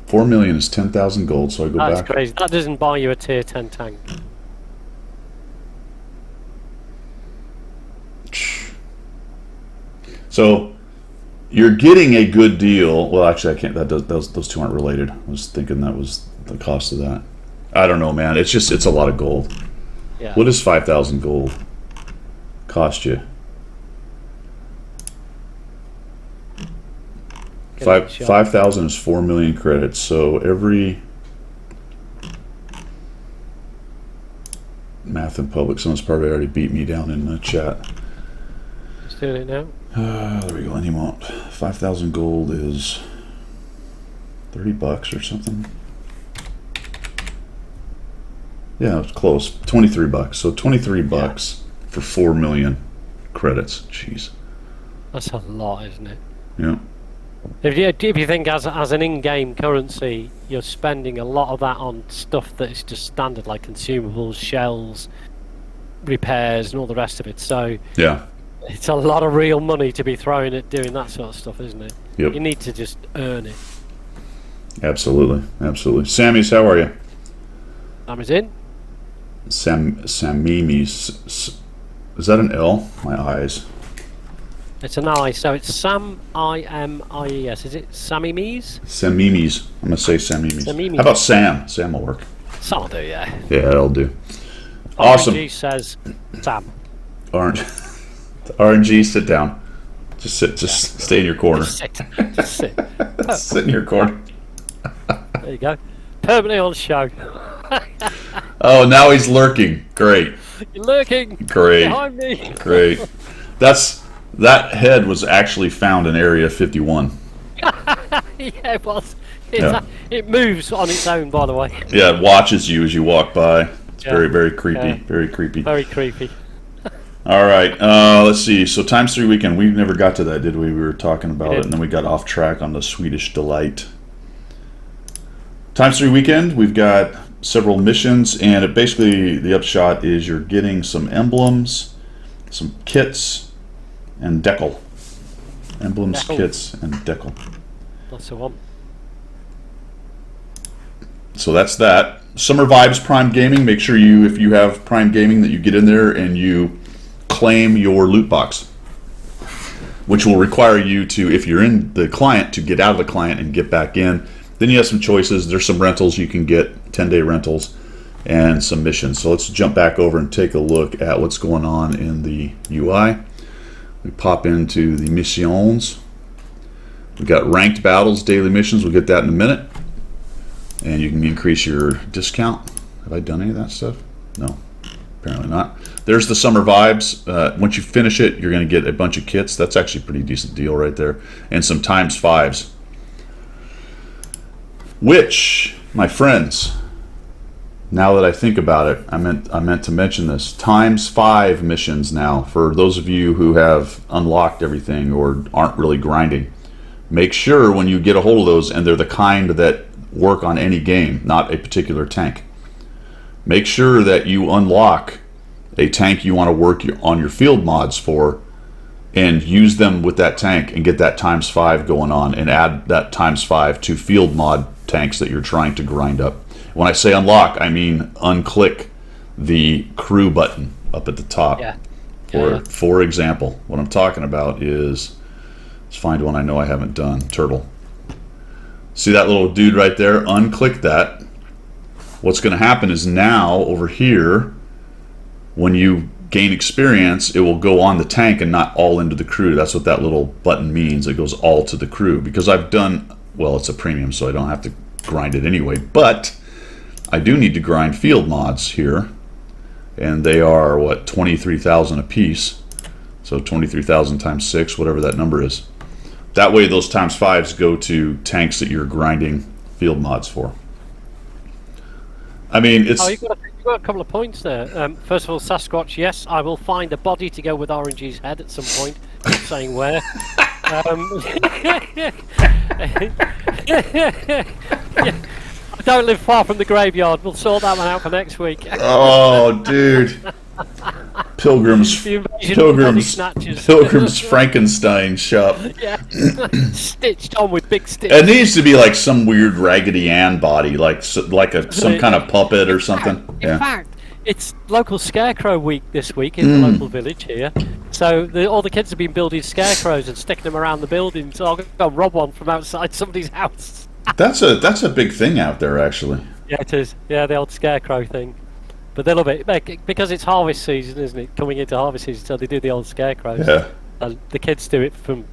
A: 4 million is 10,000 gold, so I go back.
B: That's crazy. That doesn't buy you a tier 10 tank.
A: So you're getting a good deal. Well, actually, I can't. Those two aren't related. I was thinking that was the cost of that. I don't know, man. It's a lot of gold.
B: Yeah.
A: What does 5,000 gold cost you? 5,000 is 4 million credits. So every math in public. Someone's probably already beat me down in the chat.
B: Let's do it now.
A: There we go. Any amount. 5,000 gold is $30 or something. Yeah, it's close. $23. So $23 for 4 million credits. Jeez.
B: That's a lot, isn't it?
A: Yeah.
B: If you think as an in-game currency, you're spending a lot of that on stuff that is just standard, like consumables, shells, repairs, and all the rest of it. So
A: Yeah.
B: it's a lot of real money to be throwing at doing that sort of stuff, isn't it?
A: Yep.
B: You need to just earn it.
A: Absolutely. Absolutely. Sammy's, how are you?
B: Sammy's in.
A: Samimis. Is that an L? My eyes.
B: It's an I, so it's Sam I-M-I-E-S. Is it Sammy Mees?
A: Samimis. I'm going to say Samimis.
B: Samimis.
A: How about Sam? Sam will work.
B: Some do, yeah.
A: Yeah, that'll do. Awesome.
B: RNG says Sam.
A: RNG, sit down. Just sit. Just stay in your corner.
B: Just sit. Just sit.
A: Sit in your corner.
B: There you go. Permanently on show.
A: Oh, now he's lurking. Great.
B: You're lurking
A: Great.
B: behind me.
A: Great. That head was actually found in Area 51.
B: Yeah, it was.
A: Yeah.
B: It moves on its own, by the way.
A: Yeah, it watches you as you walk by. It's
B: Yeah.
A: very, very creepy.
B: Yeah.
A: Very creepy.
B: Very creepy.
A: All right. Let's see. So ×3 weekend. We never got to that, did we? We were talking about it, and then we got off track on the Swedish Delight. ×3 weekend. We've got several missions, and it basically the upshot is you're getting some emblems, some kits, and decal. Emblems,
B: Decal.
A: kits, and decal.
B: That's the one.
A: So that's that. Summer Vibes Prime Gaming. Make sure if you have Prime Gaming, that you get in there and you claim your loot box, which will require you to, if you're in the client, to get out of the client and get back in. Then you have some choices. There's some rentals you can get, 10-day rentals, and some missions. So let's jump back over and take a look at what's going on in the UI. We pop into the missions. We've got ranked battles, daily missions. We'll get that in a minute. And you can increase your discount. Have I done any of that stuff? No, apparently not. There's the Summer Vibes. Once you finish it, you're going to get a bunch of kits. That's actually a pretty decent deal right there. And some ×5s. Which, my friends, now that I think about it, I meant to mention this. ×5 missions now, for those of you who have unlocked everything or aren't really grinding. Make sure when you get a hold of those, and they're the kind that work on any game, not a particular tank. Make sure that you unlock a tank you want to work on your field mods for, and use them with that tank and get that ×5 going on, and add that ×5 to field mod tanks that you're trying to grind up. When I say unlock, I mean unclick the crew button up at the top.
B: Yeah.
A: For example, what I'm talking about is, let's find one I know I haven't done. Turtle. See that little dude right there? Unclick that. What's going to happen is now over here, when you gain experience, it will go on the tank and not all into the crew. That's what that little button means. It goes all to the crew. Because I've done, well, it's a premium, so I don't have to grind it anyway. But I do need to grind field mods here. And they are, what, 23,000 a piece. So 23,000 times 6, whatever that number is. That way those ×5s go to tanks that you're grinding field mods for. I mean, it's...
B: Oh, you've got a couple of points there. First of all, Sasquatch, yes, I will find a body to go with RNG's head at some point. Not saying where. I don't live far from the graveyard. We'll sort that one out for next week.
A: Oh, dude. Pilgrim's Frankenstein shop.
B: Yeah. Stitched on with big sticks.
A: It needs to be like some weird Raggedy Ann body, like some kind of puppet or something.
B: In fact, it's local Scarecrow week this week in the local village here, So all the kids have been building scarecrows and sticking them around the building. So I'm going to rob one from outside somebody's house.
A: That's a big thing out there, actually.
B: Yeah, it is. Yeah, the old scarecrow thing. But they love it because it's harvest season, isn't it? Coming into harvest season, so they do the old scarecrows.
A: Yeah.
B: And the kids do it from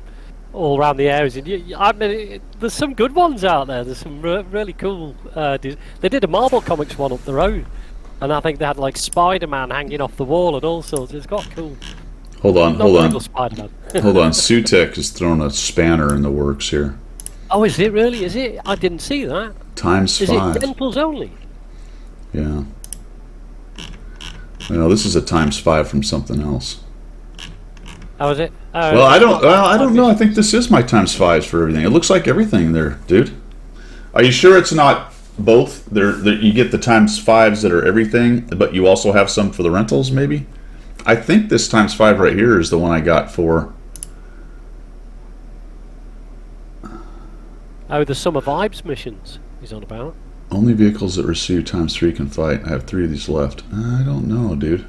B: all around the areas. And I mean, there's some good ones out there. There's some really cool. They did a Marvel Comics one up the road, and I think they had like Spider-Man hanging off the wall and all sorts. It's got cool.
A: Hold on.
B: Spider-Man.
A: Hold on. Sutek has thrown a spanner in the works here.
B: Oh, is it really? Is it? I didn't see that.
A: Times
B: Is
A: 5.
B: it rentals only?
A: Yeah. No, this is a times 5 from something else.
B: How is it?
A: Well, I don't know. I think this is my times 5s for everything. It looks like everything there, dude. Are you sure it's not both? You get the times 5s that are everything, but you also have some for the rentals, maybe? I think this times 5 right here is the one I got for.
B: Oh, the Summer Vibes missions he's on about.
A: Only vehicles that receive times 3 can fight. I have 3 of these left. I don't know, dude.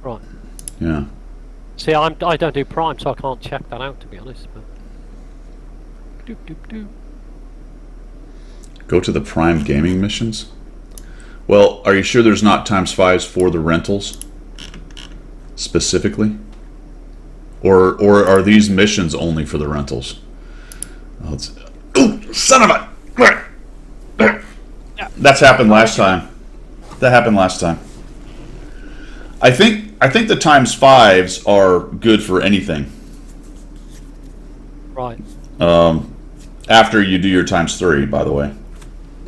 B: Right.
A: Yeah.
B: See, I don't do Prime, so I can't check that out, to be honest. But...
A: Go to the Prime Gaming missions? Well, are you sure there's not times 5s for the rentals? Specifically? Or are these missions only for the rentals? Oh, ooh, son of a... That's happened last time. That happened last time. I think the times 5s are good for anything.
B: Right.
A: After you do your times 3, by the way.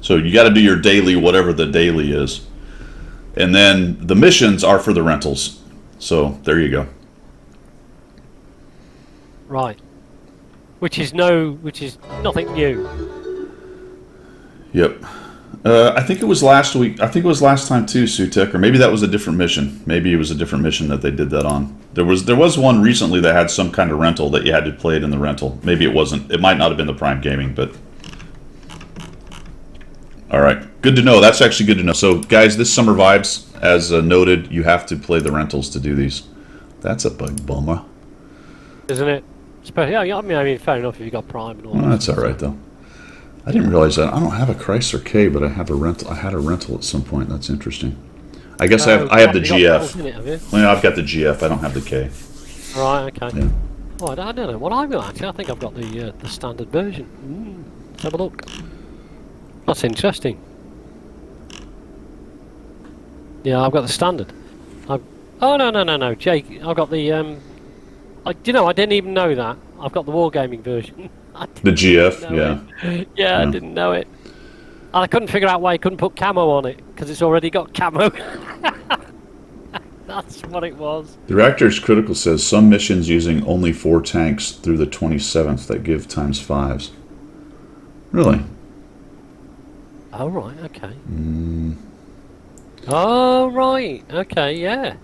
A: So you got to do your daily, whatever the daily is. And then the missions are for the rentals. So there you go.
B: Right. Which is nothing new.
A: Yep. I think it was last week. I think it was last time too, Sutek, or maybe that was a different mission. Maybe it was a different mission that they did that on. There was one recently that had some kind of rental that you had to play it in the rental. Maybe it wasn't. It might not have been the Prime Gaming, but all right, good to know. That's actually good to know. So, guys, this Summer Vibes, as noted, you have to play the rentals to do these. That's a big bummer,
B: isn't it? Yeah, I mean, fair enough if you got Prime and all.
A: Well, that's all right though. I didn't realize that. I don't have a Chrysler K, but I have a rental. I had a rental at some point. That's interesting. I guess I have the GF. Well, I've got the GF. I don't have the K.
B: Right. Okay.
A: Yeah.
B: Oh, I don't know what I've got actually. I think I've got the standard version. Let's have a look. That's interesting. Yeah, I've got the standard. Oh no, Jake. I've got the I didn't even know that. I've got the wargaming version.
A: The GF, yeah.
B: Yeah, I didn't know it. And I couldn't figure out why you couldn't put camo on it, because it's already got camo. That's what it was.
A: The Reactor's Critical says some missions using only 4 tanks through the 27th that give times 5s. Really?
B: Oh, right, okay. Oh, right, okay, yeah.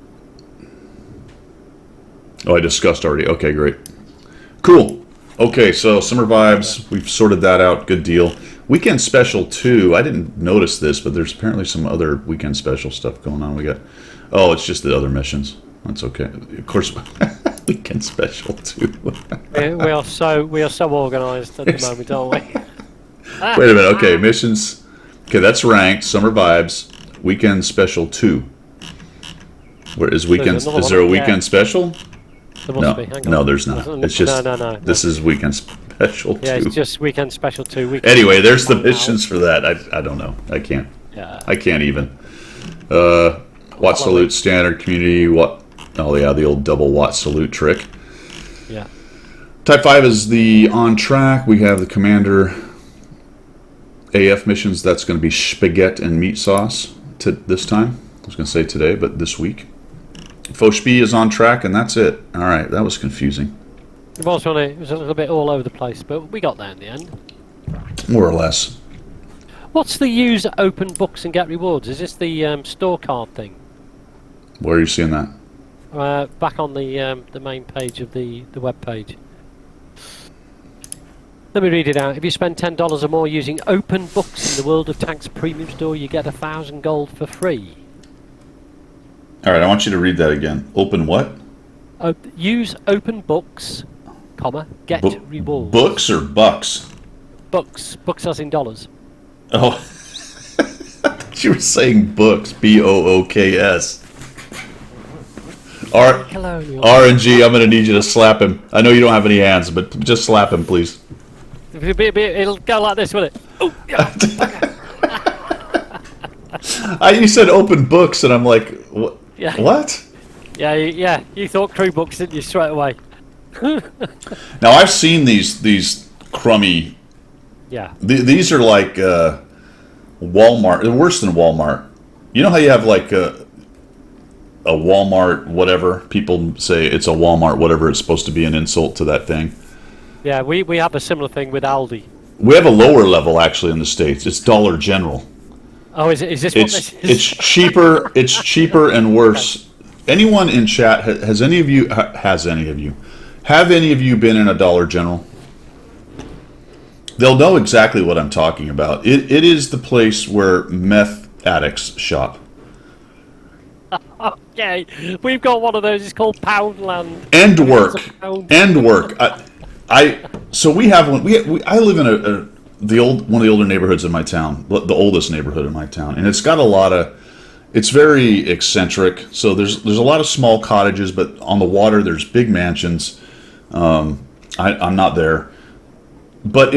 A: Oh, I discussed already. Okay, great. Cool. Okay, so Summer Vibes, we've sorted that out. Good deal. Weekend Special 2, I didn't notice this, but there's apparently some other Weekend Special stuff going on. We got, oh, it's just the other missions. That's okay. Of course, Weekend Special 2.
B: we are so organised at the moment, aren't we?
A: Wait a minute. Okay, missions. Okay, that's ranked. Summer Vibes. Weekend Special 2. Where is weekend? Is there a Weekend Special?
B: There must be. Hang on.
A: No, there's not. It's just
B: no.
A: This is Weekend Special 2.
B: Yeah, it's just Weekend Special 2.
A: Anyway, there's the missions for that. I don't know. I can't.
B: Yeah.
A: I can't even. Watt Salute Standard Community. What? Oh yeah, the old double Watt Salute trick.
B: Yeah.
A: Type 5 is the on track. We have the Commander AF missions. That's going to be spaghetti and meat sauce this time. I was going to say today, but this week. Foshpi is on track, and that's it. All right, that was confusing.
B: It was a little bit all over the place, but we got there in the end.
A: More or less.
B: What's the use open books and get rewards? Is this the store card thing?
A: Where are you seeing that?
B: Back on the main page of the web page. Let me read it out. If you spend $10 or more using open books in the World of Tanks premium store, you get 1,000 gold for free.
A: All right, I want you to read that again. Open what?
B: Use open books, comma, get rewards.
A: Books or bucks?
B: Books as in dollars.
A: Oh, I thought you were saying books. BOOKS.
B: Colonial.
A: RNG, I'm going to need you to slap him. I know you don't have any hands, but just slap him, please.
B: It'll go like this, won't it? Oh, yeah.
A: You said open books, and I'm like, what?
B: Yeah.
A: What?
B: Yeah. You thought crew books, didn't you, straight away?
A: Now, I've seen these crummy...
B: Yeah.
A: These are like Walmart. They're worse than Walmart. You know how you have like a Walmart whatever? People say it's a Walmart whatever. It's supposed to be an insult to that thing.
B: Yeah, we have a similar thing with Aldi.
A: We have a lower level actually in the States. It's Dollar General.
B: Oh, is this what this is?
A: It's cheaper. It's cheaper and worse. Anyone in chat have any of you been in a Dollar General? They'll know exactly what I'm talking about. It is the place where meth addicts shop.
B: Okay, we've got one of those. It's called Poundland.
A: And work. So we have one. I live in one of the older neighborhoods in my town, the oldest neighborhood in my town, and it's got a lot of. It's very eccentric. So there's a lot of small cottages, but on the water there's big mansions. I'm not there. But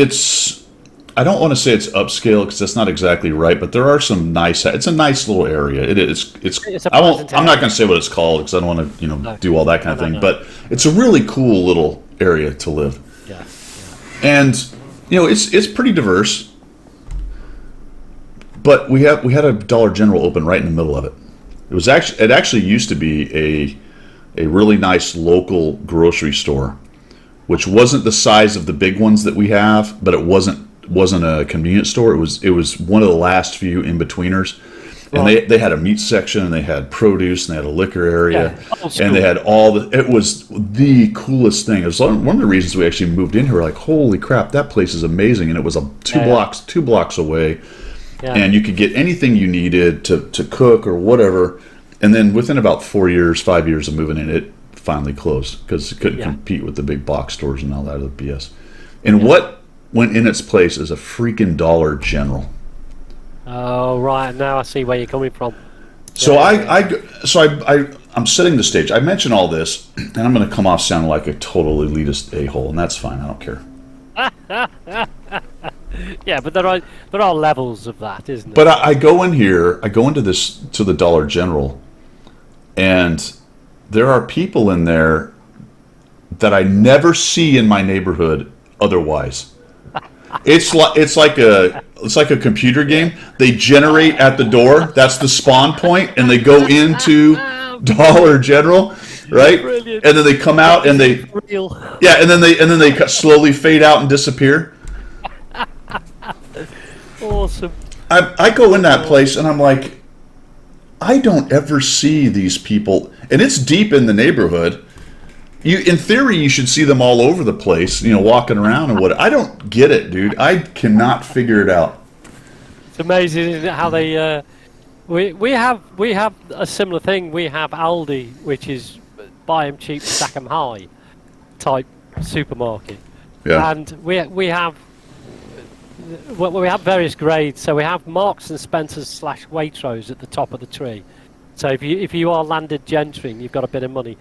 A: I don't want to say it's upscale because that's not exactly right. But there are some nice. It's a nice little area. It is. I'm not going to say what it's called because I don't want to do all that kind of thing. No. But it's a really cool little area to live.
B: Yeah.
A: And it's pretty diverse. But we had a Dollar General open right in the middle of it. It actually used to be a really nice local grocery store, which wasn't the size of the big ones that we have, but it wasn't a convenience store. It was one of the last few in-betweeners. And they had a meat section, and they had produce, and they had a liquor area, and they had it was the coolest thing. It was one of the reasons we actually moved in here. We're like, holy crap, that place is amazing. And it was two blocks away. Yeah. And you could get anything you needed to cook or whatever. And then within about 5 years of moving in, it finally closed because it couldn't compete with the big box stores and all that other BS. And what went in its place is a freaking Dollar General.
B: Oh right, now I see where you're coming from.
A: So I'm setting the stage. I mention all this, and I'm going to come off sounding like a total elitist a-hole, and that's fine. I don't care.
B: Yeah, but there are levels of that, isn't
A: there? But I go in here. I go into the Dollar General, and there are people in there that I never see in my neighborhood otherwise. It's like a computer game. They generate at the door. That's the spawn point, and they go into Dollar General, right?
B: Brilliant.
A: And then they come out and they and then they slowly fade out and disappear.
B: Awesome.
A: I go in that place and I'm like, I don't ever see these people, and it's deep in the neighborhood. In theory, you should see them all over the place, walking around and what. I don't get it, dude. I cannot figure it out.
B: It's amazing, isn't it, how they. We have a similar thing. We have Aldi, which is buy 'em cheap, stack 'em high, type supermarket.
A: Yeah.
B: And we have various grades. So we have Marks and Spencers / Waitrose at the top of the tree. So if you are landed gentry and you've got a bit of money,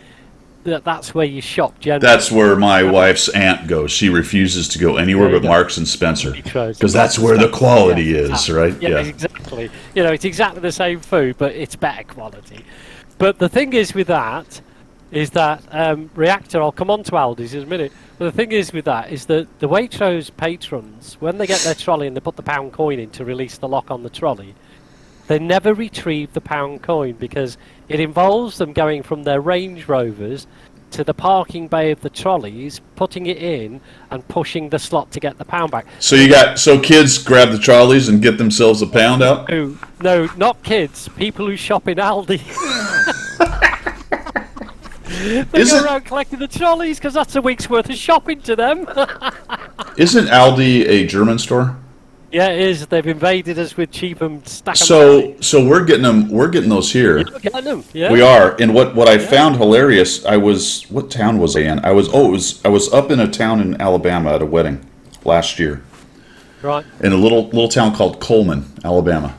B: that's where you shop generally.
A: That's where my wife's aunt goes. She refuses to go anywhere but Marks and Spencer because that's where the quality is, right?
B: Yeah, exactly. It's exactly the same food, but it's better quality. But the thing is with that Reactor, I'll come on to Aldi's in a minute, but the thing is with that is that the Waitrose patrons, when they get their trolley and they put the pound coin in to release the lock on the trolley, they never retrieve the pound coin because it involves them going from their Range Rovers to the parking bay of the trolleys, putting it in and pushing the slot to get the pound back.
A: So kids grab the trolleys and get themselves a pound out?
B: No, not kids. People who shop in Aldi. They go around collecting the trolleys because that's a week's worth of shopping to them.
A: Isn't Aldi a German store?
B: Yeah, it is. They've invaded us with cheap and stack 'em
A: So we're getting them. We're getting those here.
B: You're getting them. Yeah.
A: We are. And what I found hilarious, what town was I in? I was up in a town in Alabama at a wedding last year.
B: Right.
A: In a little town called Coleman, Alabama.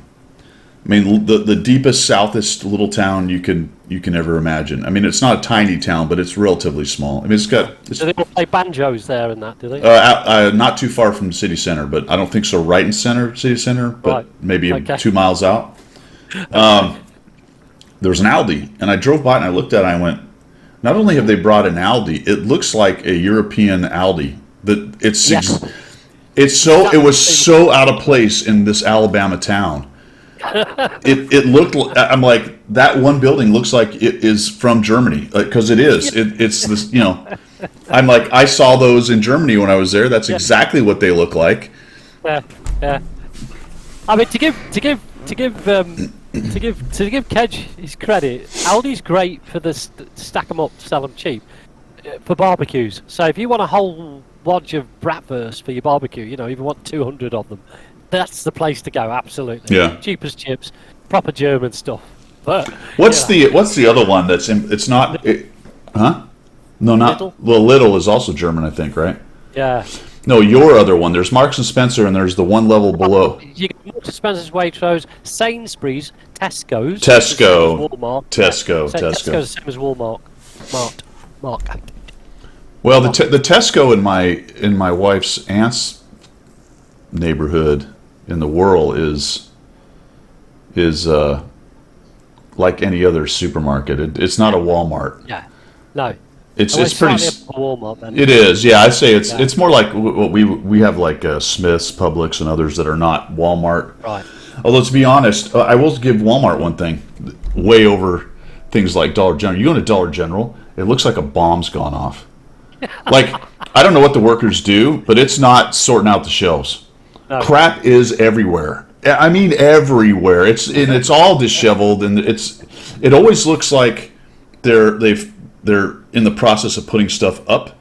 A: I mean, the deepest, southest little town you can ever imagine. I mean, it's not a tiny town, but it's relatively small. I mean,
B: Do they all play banjos there and that? Do they?
A: not too far from city center, but I don't think so. Right in city center, but
B: Right.
A: maybe
B: Okay.
A: 2 miles out. There was an Aldi, and I drove by and I looked at it and I went, not only have they brought an Aldi, it looks like a European Aldi. It was so out of place in this Alabama town. It looked. I'm like, that one building looks like it is from Germany, because it is. It's this. I'm like, I saw those in Germany when I was there. That's exactly what they look like.
B: Yeah. Yeah. I mean, to give Kedge his credit, Aldi's great for the stack them up, sell them cheap for barbecues. So if you want a whole wodge of bratwurst for your barbecue, if you want 200 of them, that's the place to go. Absolutely.
A: Yeah.
B: Cheap as chips, proper German stuff. But
A: what's the other one that's in? It's not. Huh? No, not.
B: Lidl?
A: Well, Lidl is also German, I think, right?
B: Yeah.
A: No, your other one. There's Marks and Spencer, and there's the one level below.
B: You get Marks and Spencer's, Waitrose, Sainsbury's, Tesco's.
A: Tesco.
B: Walmart.
A: Tesco's
B: Tesco's the same as Walmart. Mark.
A: Well, the Tesco in my wife's aunt's neighborhood in the world is like any other supermarket. It's not a Walmart.
B: Yeah. No.
A: It's
B: It's
A: pretty.
B: slightly above Walmart then.
A: It is. Yeah, I'd say it's more like what we have, like Smith's, Publix, and others that are not Walmart.
B: Right.
A: Although, to be honest, I will give Walmart one thing, way over things like Dollar General. You go into Dollar General, it looks like a bomb's gone off. Like, I don't know what the workers do, but it's not sorting out the shelves.
B: No.
A: Crap is everywhere. I mean, everywhere. It's all disheveled, and it always looks like they're in the process of putting stuff up.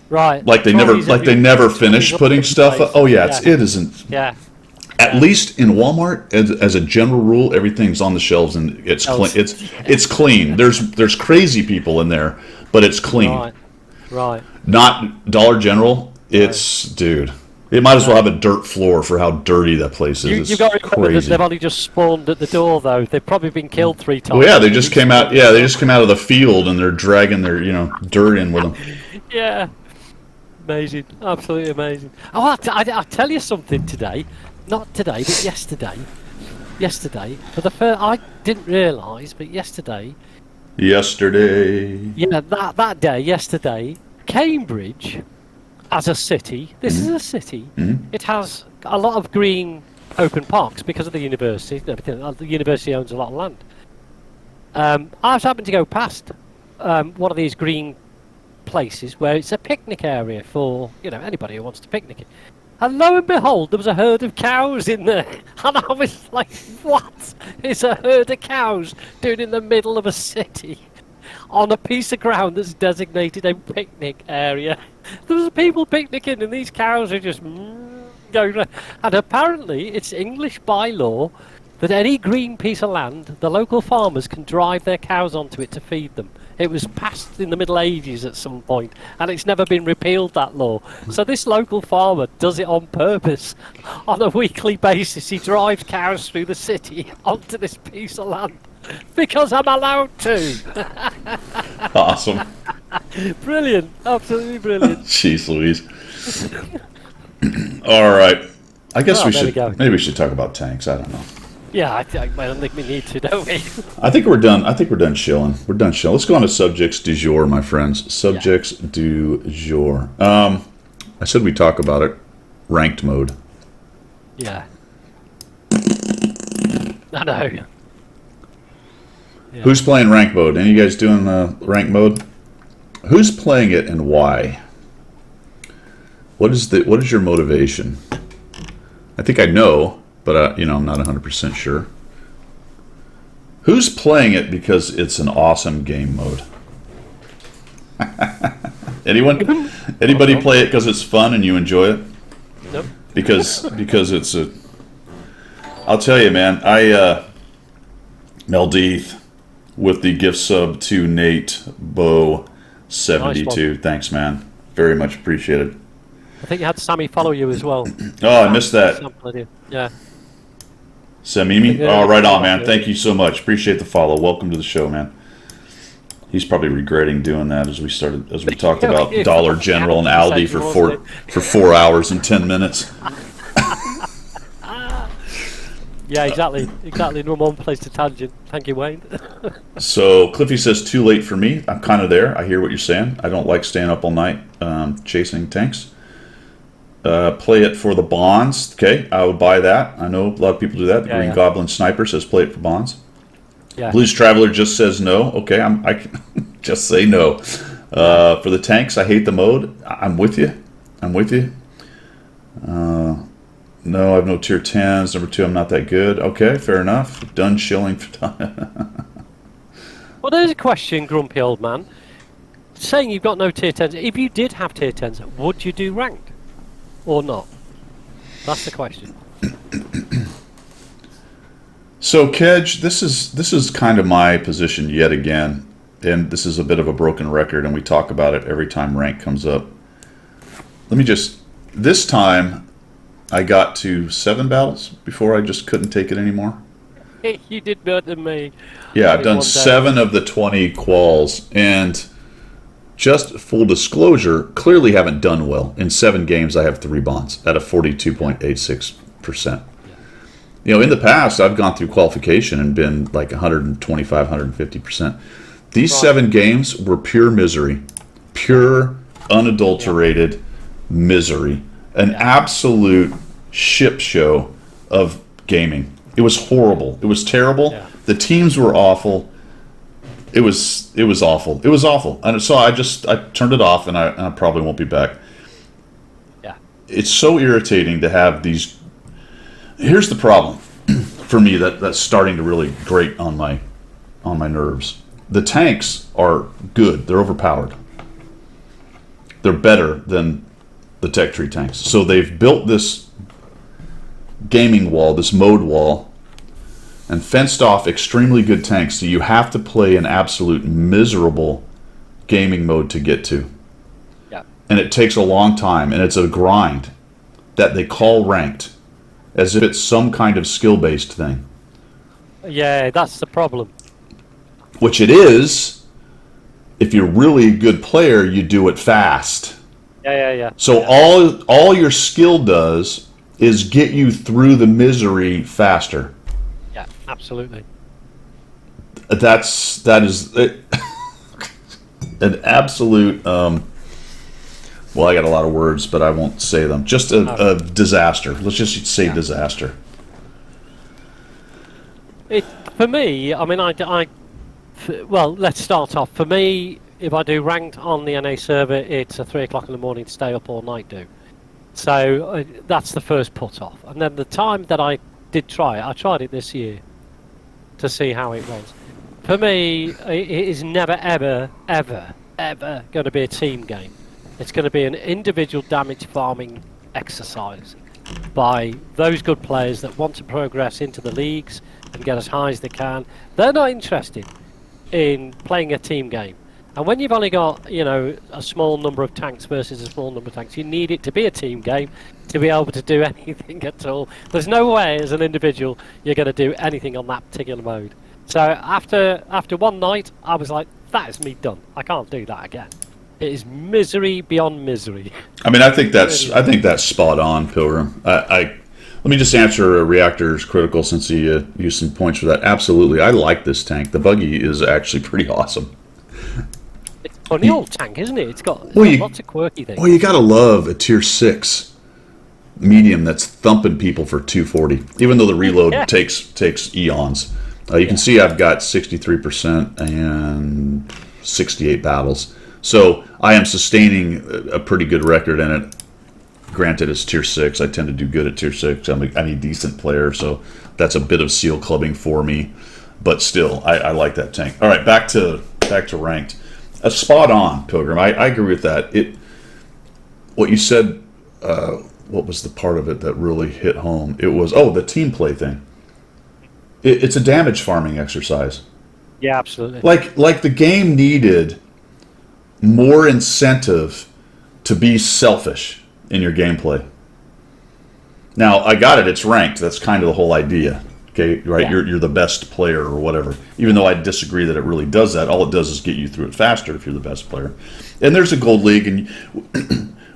B: Right.
A: Like they never finish putting stuff up. Oh yeah, it isn't.
B: Yeah.
A: At least in Walmart, as a general rule, everything's on the shelves and it's clean. It's clean. There's crazy people in there, but it's clean.
B: Right.
A: Not Dollar General. Dude. It might as well have a dirt floor for how dirty that place is.
B: You've got to remember that
A: crazy.
B: they've only just spawned at the door, though. They've probably been killed 3 times.
A: Well, yeah, they just came out. Yeah, they just came out of the field and they're dragging their dirt in with them.
B: Yeah. Amazing. Absolutely amazing. Oh, I'll tell you something today. Not today, but yesterday. For the first, I didn't realise, but yesterday. Yeah, that day, yesterday, Cambridge, as a city, this is a city. It has a lot of green open parks because of the university. The university owns a lot of land. I was happened to go past one of these green places where it's a picnic area for anybody who wants to picnic. And lo and behold, there was a herd of cows in there. And I was like, what is a herd of cows doing in the middle of a city on a piece of ground that's designated a picnic area? There was people picnicking and these cows are just going around. And apparently it's English bylaw that any green piece of land, the local farmers can drive their cows onto it to feed them. It was passed in the Middle Ages at some point, and it's never been repealed, that law. So this local farmer does it on purpose. On a weekly basis, he drives cows through the city onto this piece of land because I'm allowed to.
A: Awesome.
B: Brilliant. Absolutely brilliant.
A: Jeez Louise. All right. I guess maybe we should talk about tanks. I don't know.
B: Yeah, I don't think we need to, don't we?
A: I think we're done. Chilling. We're done chilling. Let's go on to subjects du jour, my friends. Subjects du jour. I said we talk about it. Ranked mode.
B: Yeah. I know. Yeah.
A: Who's playing ranked mode? Any of you guys doing ranked mode? Who's playing it and why? What is your motivation? I think I know, but I'm not 100% sure. Who's playing it because it's an awesome game mode? Anyone? Anybody play it because it's fun and you enjoy it?
B: Nope.
A: because it's a. I'll tell you, man. Meldeeth with the gift sub to Nate Bow 72.
B: Nice.
A: Thanks, man. Very much appreciated.
B: I think you had Sammy follow you as well.
A: Oh, I missed that.
B: Yeah.
A: Samimi? Oh, right on, man. Thank you so much. Appreciate the follow. Welcome to the show, man. He's probably regretting doing that as we talked about Dollar General and Aldi for 4 hours and 10 minutes.
B: Yeah, exactly. No one place to tangent. Thank you, Wayne.
A: So Cliffy says, too late for me. I'm kind of there. I hear what you're saying. I don't like staying up all night chasing tanks. Play it for the bonds. Okay, I would buy that. I know a lot of people do that. The Green Goblin Sniper says play it for bonds.
B: Yeah.
A: Blues Traveler just says no. Okay, I can just say no. For the tanks, I hate the mode. I'm with you. No, I have no tier 10s. Number 2, I'm not that good. Okay, fair enough. Done shilling for time.
B: Well, there's a question, grumpy old man. Saying you've got no tier 10s. If you did have tier 10s, would you do ranked? Or not? That's the question.
A: So, Kedge, this is kind of my position yet again. And this is a bit of a broken record, and we talk about it every time rank comes up. This time, I got to 7 battles before I just couldn't take it anymore.
B: You did better than me.
A: Yeah, I've done 7 of the 20 quals, and just full disclosure, clearly haven't done well. In 7 games, I have 3 bonds at a 42.86%. You know, in the past, I've gone through qualification and been like 125, 150%. These 7 games were pure misery. Pure, unadulterated misery. An absolute ship show of gaming. It was horrible. It was terrible. Yeah. The teams were awful. It was awful. It was awful. And so I turned it off, and I probably won't be back.
B: Yeah.
A: It's so irritating to have these. Here's the problem for me that's starting to really grate on my nerves. The tanks are good. They're overpowered. They're better than the tech tree tanks. So they've built this gaming wall, this mode wall, and fenced off extremely good tanks. So you have to play an absolute miserable gaming mode to get to.
B: Yeah.
A: And it takes a long time, and it's a grind that they call ranked, as if it's some kind of skill-based thing.
B: Yeah, that's the problem.
A: Which it is. If you're really a good player, you do it fast.
B: Yeah.
A: So all your skill does is get you through the misery faster.
B: Yeah, absolutely.
A: That is an absolute. Well, I got a lot of words, but I won't say them. Just a disaster. Let's just say disaster.
B: For me, I mean, well, let's start off. For me, if I do ranked on the NA server, it's a 3 o'clock in the morning to stay up all night do. So that's the first put off. And then the time that I did try it, I tried it this year to see how it was. For me, it is never, ever, ever, ever going to be a team game. It's going to be an individual damage farming exercise by those good players that want to progress into the leagues and get as high as they can. They're not interested in playing a team game. And when you've only got, a small number of tanks versus a small number of tanks, you need it to be a team game to be able to do anything at all. There's no way as an individual you're going to do anything on that particular mode. So after one night, I was like, that is me done. I can't do that again. It is misery beyond misery.
A: I mean, I think that's spot on, Pilgrim. Let me just answer Reactor's Critical since he used some points for that. Absolutely, I like this tank. The buggy is actually pretty awesome.
B: It's a funny old tank, isn't it? It's got lots of quirky things.
A: Well, you gotta love a tier 6 medium that's thumping people for 240, even though the reload takes eons. You can see I've got 63% and 68 battles. So I am sustaining a pretty good record in it. Granted, it's tier 6. I tend to do good at tier 6. I'm a decent player, so that's a bit of seal clubbing for me. But still, I like that tank. All right, back to ranked. Spot on, Pilgrim. I agree with that. What you said what was the part of it that really hit home? It was the team play thing. It's a damage farming exercise.
B: Yeah, absolutely.
A: Like the game needed more incentive to be selfish in your gameplay. Now, I got it. It's ranked. That's kind of the whole idea. Okay, right?
B: Yeah.
A: You're the best player or whatever. Even though I disagree that it really does that. All it does is get you through it faster if you're the best player. And there's a gold league, and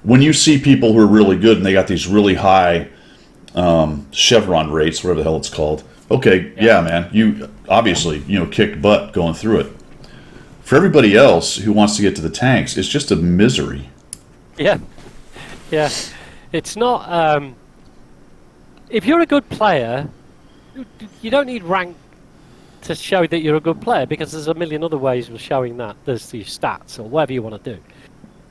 A: when you see people who are really good and they got these really high chevron rates, whatever the hell it's called. Okay, yeah, man, you obviously kicked butt going through it. For everybody else who wants to get to the tanks, it's just a misery.
B: Yeah, yeah. It's not. If you're a good player, you don't need rank to show that you're a good player, because there's a million other ways of showing that. There's your stats or whatever you want to do.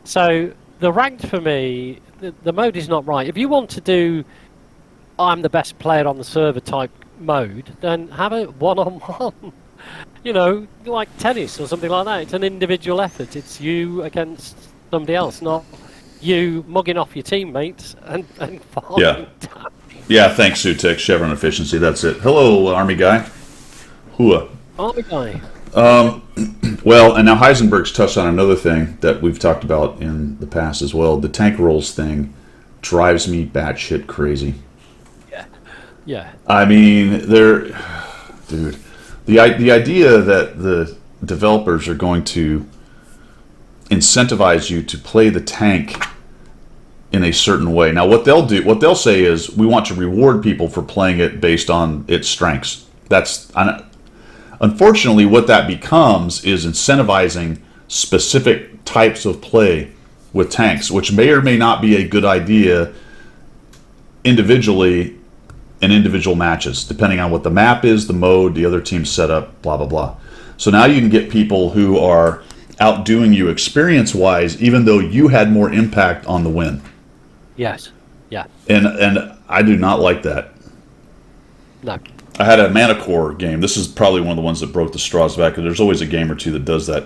B: So the ranked for me, the mode is not right. If you want to do I'm the best player on the server type mode, then have a one-on-one. Like tennis or something like that. It's an individual effort. It's you against somebody else, not you mugging off your teammates and falling down.
A: Yeah, thanks, Sutek. Chevron efficiency, that's it. Hello, Army guy. Hua.
B: Army guy.
A: Well, and now Heisenberg's touched on another thing that we've talked about in the past as well. The tank rolls thing drives me batshit crazy.
B: Yeah.
A: I mean, dude, the idea that the developers are going to incentivize you to play the tank in a certain way. Now, what they'll say is, we want to reward people for playing it based on its strengths. Unfortunately, what that becomes is incentivizing specific types of play with tanks, which may or may not be a good idea individually in individual matches, depending on what the map is, the mode, the other team's setup, blah, blah, blah. So now you can get people who are outdoing you experience-wise, even though you had more impact on the win.
B: Yes. Yeah.
A: And I do not like that.
B: No.
A: I had a Mana Core game. This is probably one of the ones that broke the straws back. There's always a game or two that does that.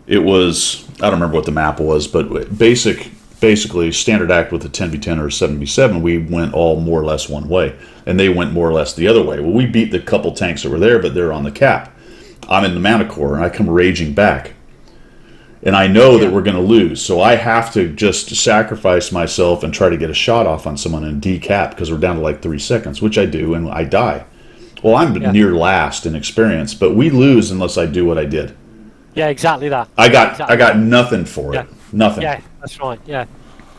A: It was, I don't remember what the map was, but basically standard act with a 10v10 or a 7v7, we went all more or less one way. And they went more or less the other way. Well, we beat the couple tanks that were there, but they're on the cap. I'm in the Mana Core, and I come raging back. And I know that we're going to lose, so I have to just sacrifice myself and try to get a shot off on someone and decap, because we're down to like 3 seconds, which I do, and I die. Well, I'm near last in experience, but we lose unless I do what I did.
B: Yeah, exactly that.
A: I got nothing for it. Nothing.
B: Yeah, that's right. Yeah,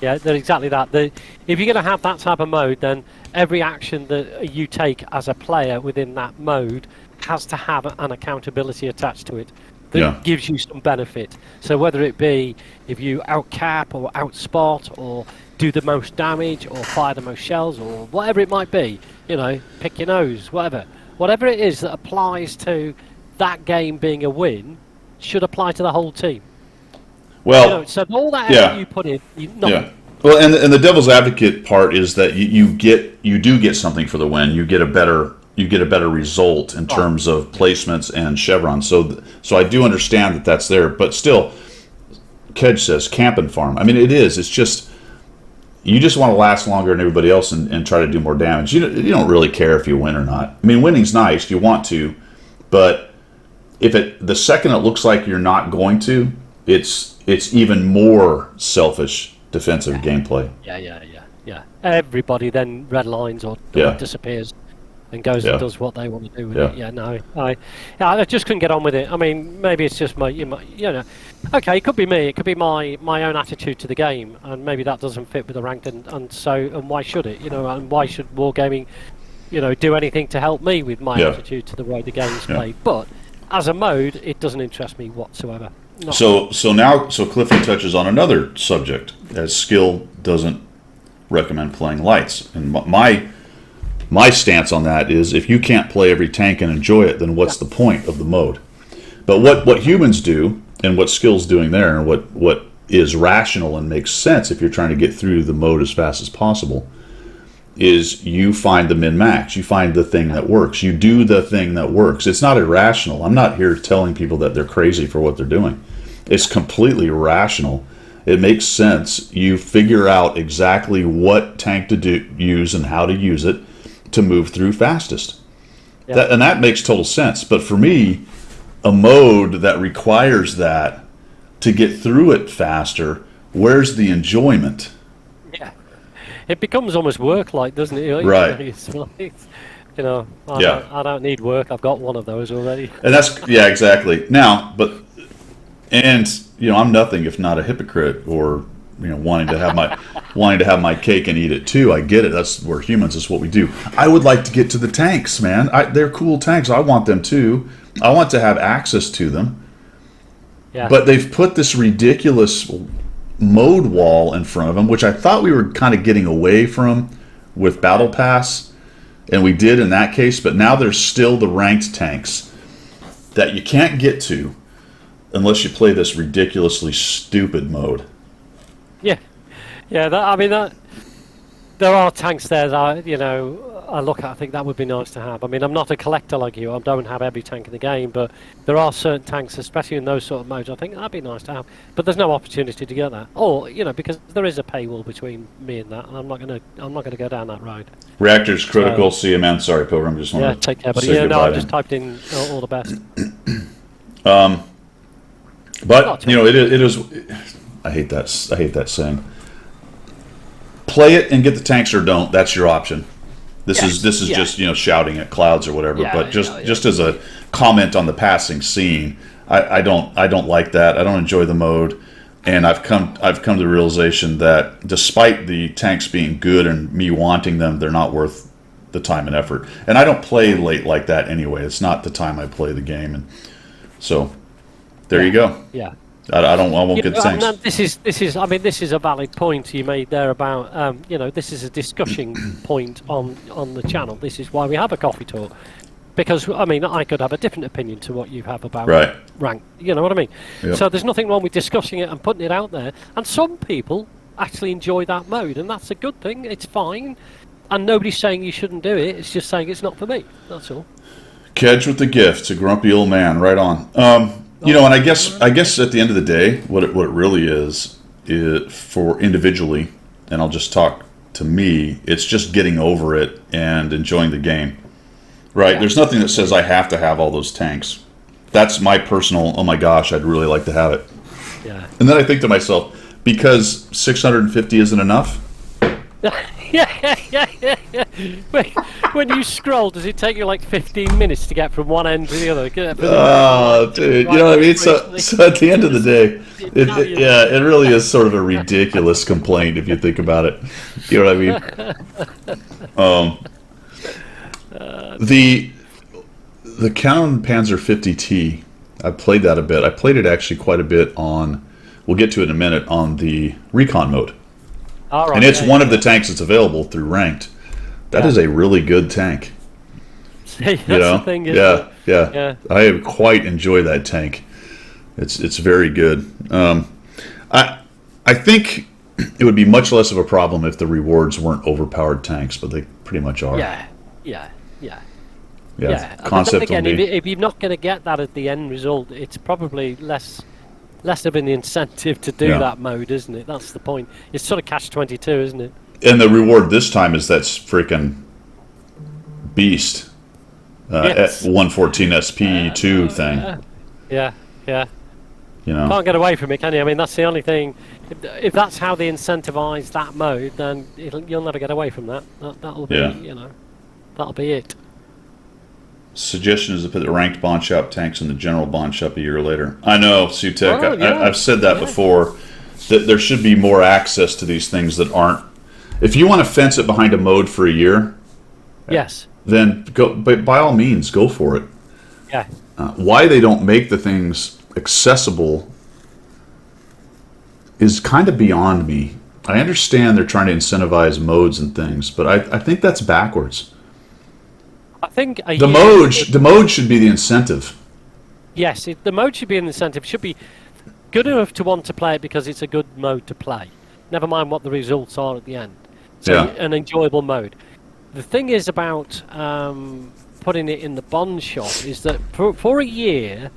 B: they're exactly that. If you're going to have that type of mode, then every action that you take as a player within that mode has to have an accountability attached to it that gives you some benefit. So whether it be if you outcap or outspot or do the most damage or fire the most shells or whatever it might be, pick your nose, whatever it is that applies to that game being a win should apply to the whole team.
A: Well,
B: so all that effort you put in,
A: Well, and the devil's advocate part is that you do get something for the win. You get a better result in terms of placements and chevrons. So I do understand that that's there, but still, Kedge says camp and farm. I mean, it is. It's just you just want to last longer than everybody else and try to do more damage. You don't really care if you win or not. I mean, winning's nice. You want to, but the second it looks like you're not going to, it's even more selfish defensive gameplay.
B: Yeah. Everybody then redlines or disappears and goes and does what they want to do with it. Yeah, no, I just couldn't get on with it. I mean, maybe it's just my okay, it could be me. It could be my own attitude to the game, and maybe that doesn't fit with the ranked. And why should it? And why should wargaming, do anything to help me with my attitude to the way the game's played? But as a mode, it doesn't interest me whatsoever.
A: So Clifford touches on another subject, as skill doesn't recommend playing lights, and my stance on that is, if you can't play every tank and enjoy it, then what's the point of the mode? But what humans do, and what skill's doing there, and what is rational and makes sense if you're trying to get through the mode as fast as possible, is you find the min-max. You find the thing that works. You do the thing that works. It's not irrational. I'm not here telling people that they're crazy for what they're doing. It's completely rational. it makes sense. You figure out exactly what tank to use and how to use it to move through fastest.
B: Yeah.
A: And that makes total sense. But for me, a mode that requires that to get through it faster, where's the enjoyment?
B: Yeah. It becomes almost work-like, doesn't it?
A: Right.
B: It's like, I don't need work. I've got one of those already.
A: And that's, yeah, exactly. Now, I'm nothing if not a hypocrite, or wanting to have my cake and eat it too. I get it. That's where humans is what we do. I would like to get to the tanks, man. They're cool tanks. I want them too. I want to have access to them.
B: Yeah.
A: But they've put this ridiculous mode wall in front of them, which I thought we were kind of getting away from with Battle Pass, and we did in that case. But now there's still the ranked tanks that you can't get to unless you play this ridiculously stupid mode.
B: Yeah. There are tanks there that I look at. I think that would be nice to have. I mean, I'm not a collector like you. I don't have every tank in the game, but there are certain tanks, especially in those sort of modes. I think that'd be nice to have. But there's no opportunity to get that, or because there is a paywall between me and that, and I'm not gonna go down that road.
A: Reactors critical. See you, man. Sorry, Pilgrim. Just want to
B: take care. But I just typed in all the best.
A: But it is. I hate that saying. Play it and get the tanks, or don't. That's your option. This is just shouting at clouds or whatever. But just as a comment on the passing scene, I don't like that. I don't enjoy the mode, and I've come to the realization that despite the tanks being good and me wanting them, they're not worth the time and effort. And I don't play late like that anyway. It's not the time I play the game, and so there you go.
B: Yeah.
A: I won't get the tanks.
B: This is a valid point you made there about this is a discussion point on the channel. This is why we have a coffee talk, because I could have a different opinion to what you have about rank. You know what I mean?
A: Yep.
B: So there's nothing wrong with discussing it and putting it out there. And some people actually enjoy that mode, and that's a good thing. It's fine, and nobody's saying you shouldn't do it. It's just saying it's not for me. That's all.
A: Kedge with the gifts, a grumpy old man. Right on. And I guess at the end of the day, what it really is for individually, and I'll just talk to me, it's just getting over it and enjoying the game. Right? Yeah. There's nothing that says I have to have all those tanks. That's my personal, oh my gosh, I'd really like to have it.
B: Yeah.
A: And then I think to myself, because 650 isn't enough?
B: Yeah. When you scroll, does it take you like 15 minutes to get from one end to the other?
A: Oh, dude, you know what I mean? So at the end of the day, it really is sort of a ridiculous complaint if you think about it. You know what I mean? The Canon Panzer 50T, I played that a bit. I played it actually quite a bit on, we'll get to it in a minute, on the recon mode. Right, and it's one of the tanks that's available through ranked. That is a really good tank.
B: That's the thing.
A: Yeah. I quite enjoy that tank. It's very good. I think it would be much less of a problem if the rewards weren't overpowered tanks, but they pretty much are.
B: Yeah.
A: Concept
B: again, if you're not going to get that at the end result, it's probably less of an incentive to do that mode, isn't it? That's the point. It's sort of catch-22, isn't it?
A: And the reward this time is that freaking beast,
B: yes.
A: 114 SP2 thing.
B: Yeah. Can't get away from it, can you? I mean, that's the only thing. If that's how they incentivize that mode, then you'll never get away from that. That'll be, that'll be it.
A: Suggestion is to put the ranked bond shop tanks in the general bond shop a year later. I know, Sutek. I've said that before. That there should be more access to these things that aren't. If you want to fence it behind a mode for a year,
B: yes,
A: then go. But by all means, go for it.
B: Yeah.
A: Why they don't make the things accessible is kind of beyond me. I understand they're trying to incentivize modes and things, but I think that's backwards.
B: I think
A: the mode should be the incentive.
B: Yes, the mode should be an incentive. Should be good enough to want to play it because it's a good mode to play. Never mind what the results are at the end. So an enjoyable mode. The thing is about putting it in the bond shop is that for a year,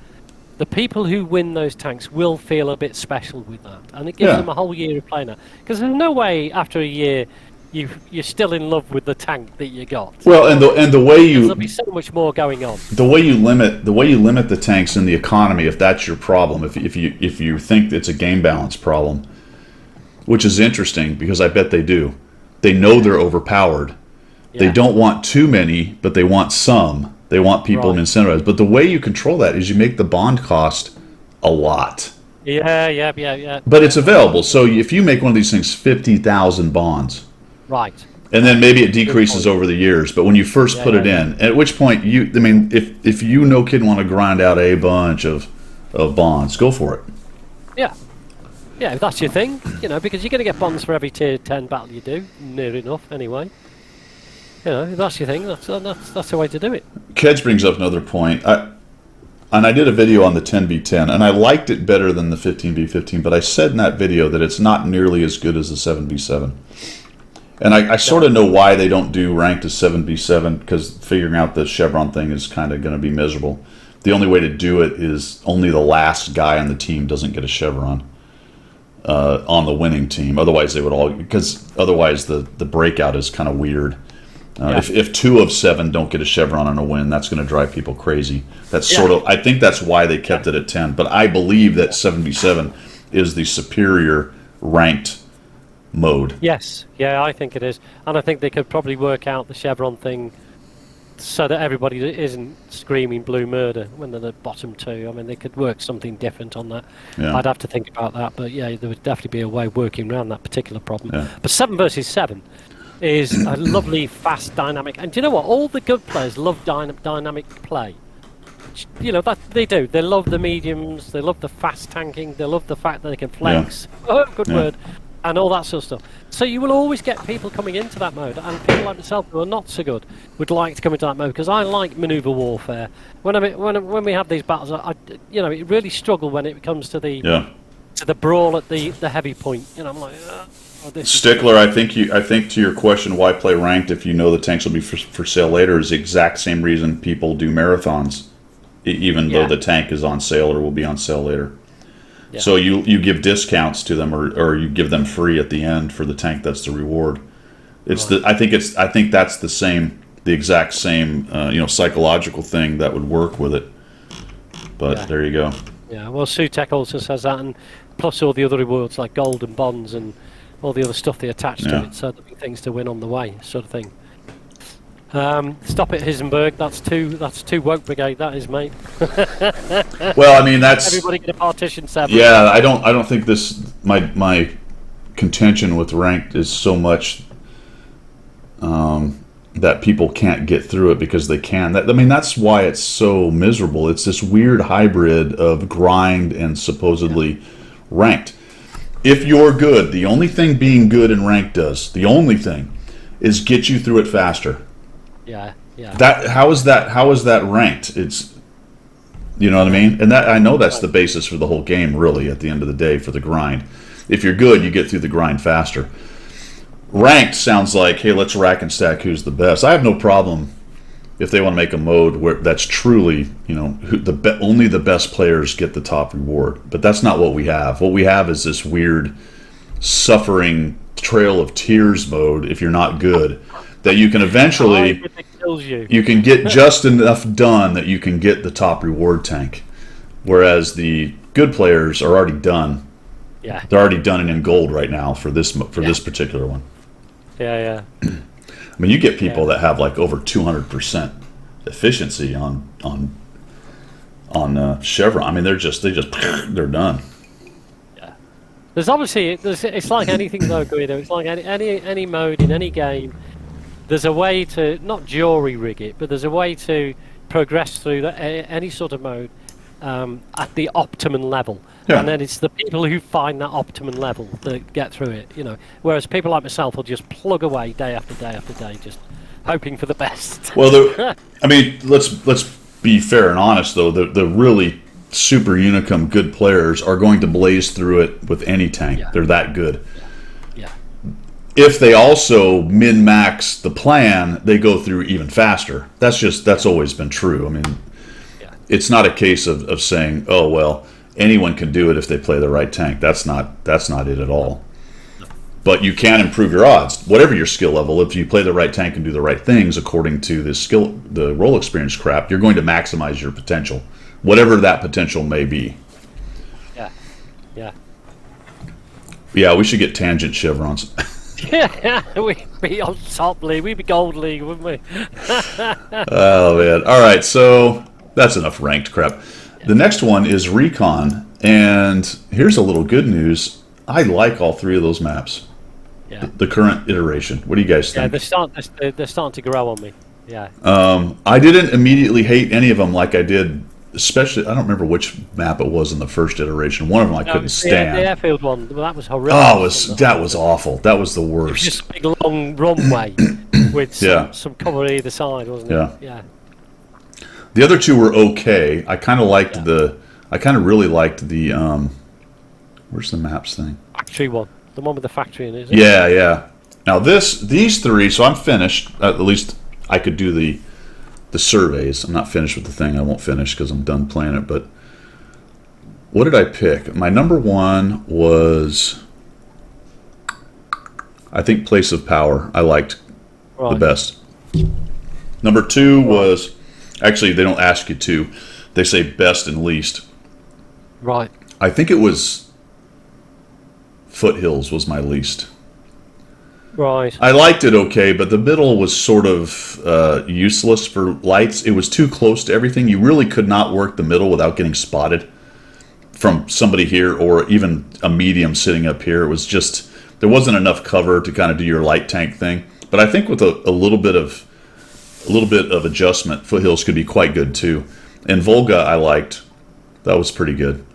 B: the people who win those tanks will feel a bit special with that, and it gives
A: Yeah.
B: them a whole year of playing that. Because there's no way after a year you're still in love with the tank that you got.
A: Well, and the way
B: There'll be so much more going on.
A: the way you limit the tanks in the economy, if that's your problem, if you think it's a game balance problem, which is interesting because I bet they do. They know they're overpowered. They
B: Yeah.
A: don't want too many, but they want some. They want people
B: Right.
A: incentivized. But the way you control that is you make the bond cost a lot.
B: Yeah.
A: But it's available. So if you make one of these things 50,000 bonds,
B: Right.
A: and then maybe it decreases over the years, but when you first put it in, at which point if you no kidding want to grind out a bunch of bonds, go for it.
B: Yeah. Yeah, if that's your thing, because you're going to get bonds for every tier 10 battle you do, near enough anyway. If that's your thing, that's the way to do it.
A: Kedge brings up another point. I did a video on the 10v10, and I liked it better than the 15v15, but I said in that video that it's not nearly as good as the 7v7. And I sort of know why they don't do ranked as 7v7, because figuring out the chevron thing is kind of going to be miserable. The only way to do it is only the last guy on the team doesn't get a chevron on the winning team. Otherwise, otherwise the breakout is kind of weird. If 2 of 7 don't get a chevron on a win, that's going to drive people crazy. That's I think that's why they kept it at 10. But I believe that 7v7 is the superior ranked mode.
B: Yes, yeah, I think it is. And I think they could probably work out the chevron thing so that everybody isn't screaming blue murder when they're the bottom 2. I mean, they could work something different on that.
A: Yeah.
B: I'd have to think about that, but yeah, there would definitely be a way working around that particular problem.
A: Yeah.
B: But 7 versus 7 is a lovely, fast, dynamic. And do you know what? All the good players love dynamic play. That they do. They love the mediums. They love the fast tanking. They love the fact that they can flex. Oh, good word. And all that sort of stuff. So you will always get people coming into that mode, and people like myself who are not so good would like to come into that mode because I like maneuver warfare. When we have these battles, I it really struggle when it comes to the brawl at the heavy point. I'm like.
A: Stickler, I think to your question, why play ranked if you know the tanks will be for sale later, is the exact same reason people do marathons, even though the tank is on sale or will be on sale later. Yeah. So you give discounts to them, or you give them free at the end for the tank. That's the reward. I think that's the exact same psychological thing that would work with it. But there you go. Yeah.
B: Well, Sutek also says that, and plus all the other rewards like gold and bonds and all the other stuff they attach to it, so there'll be things to win on the way, sort of thing. Stop it, Hisenberg. That's two woke brigade. That is, mate.
A: Well, I mean, that's
B: everybody get a partition 7.
A: Yeah, I don't think this my contention with ranked is so much that people can't get through it because they can. That's why it's so miserable. It's this weird hybrid of grind and supposedly ranked. If you're good, the only thing being good in ranked does, is get you through it faster.
B: Yeah.
A: How is that ranked? It's, you know what I mean? And that, I know that's the basis for the whole game, really, at the end of the day, for the grind. If you're good, you get through the grind faster. Ranked sounds like, hey, let's rack and stack who's the best. I have no problem if they want to make a mode where that's truly, only the best players get the top reward. But that's not what we have. What we have is this weird suffering trail of tears mode if you're not good, that you can eventually you can get just enough done that you can get the top reward tank, whereas the good players are already done.
B: Yeah,
A: they're already done and in gold right now for this particular one.
B: Yeah.
A: I mean, you get people that have like over 200% efficiency on chevron. I mean, they're done.
B: Yeah. There's obviously it's like anything though, Guido. It's like any mode in any game. There's a way to not jury rig it, but there's a way to progress through any sort of mode at the optimum level. Yeah. And then it's the people who find that optimum level that get through it, Whereas people like myself will just plug away day after day after day, just hoping for the best.
A: Well, let's be fair and honest, though. The really super unicum good players are going to blaze through it with any tank. Yeah. They're that good.
B: Yeah.
A: If they also min-max the plan, they go through even faster. That's always been true. I mean, it's not a case of saying, oh well, anyone can do it if they play the right tank. That's not it at all. But you can improve your odds, whatever your skill level. If you play the right tank and do the right things according to the role experience crap, you're going to maximize your potential, whatever that potential may be. Yeah, we should get tangent chevrons.
B: Yeah, we'd be on top league. We'd be gold league, wouldn't we?
A: Oh man! All right, so that's enough ranked crap. The next one is Recon, and here's a little good news. I like all three of those maps.
B: Yeah.
A: The current iteration. What do you guys think?
B: Yeah, they're starting to grow on me. Yeah.
A: I didn't immediately hate any of them like I did. Especially, I don't remember which map it was in the first iteration. One of them I couldn't stand.
B: The airfield one, that was horrendous.
A: Oh, that was awful. That was the worst.
B: Just a big long runway with some cover either side, wasn't it? Yeah.
A: The other two were okay. I kind of liked I kind of really liked the. Where's the maps thing?
B: Factory one, the one with the factory in it. Isn't
A: Yeah, yeah. Now these three. So I'm finished. At least I could do the surveys. I'm not finished with the thing. I won't finish because I'm done playing it. But what did I pick? My number one was, I think, Place of Power. I liked the best. Number two was, actually, they don't ask you to. They say best and least.
B: Right.
A: I think it was Foothills was my least.
B: Right.
A: I liked it okay, but the middle was sort of useless for lights. It was too close to everything. You really could not work the middle without getting spotted from somebody here or even a medium sitting up here. It was just, there wasn't enough cover to kind of do your light tank thing. But I think with a little bit of adjustment, Foothills could be quite good too. And Volga I liked. That was pretty good.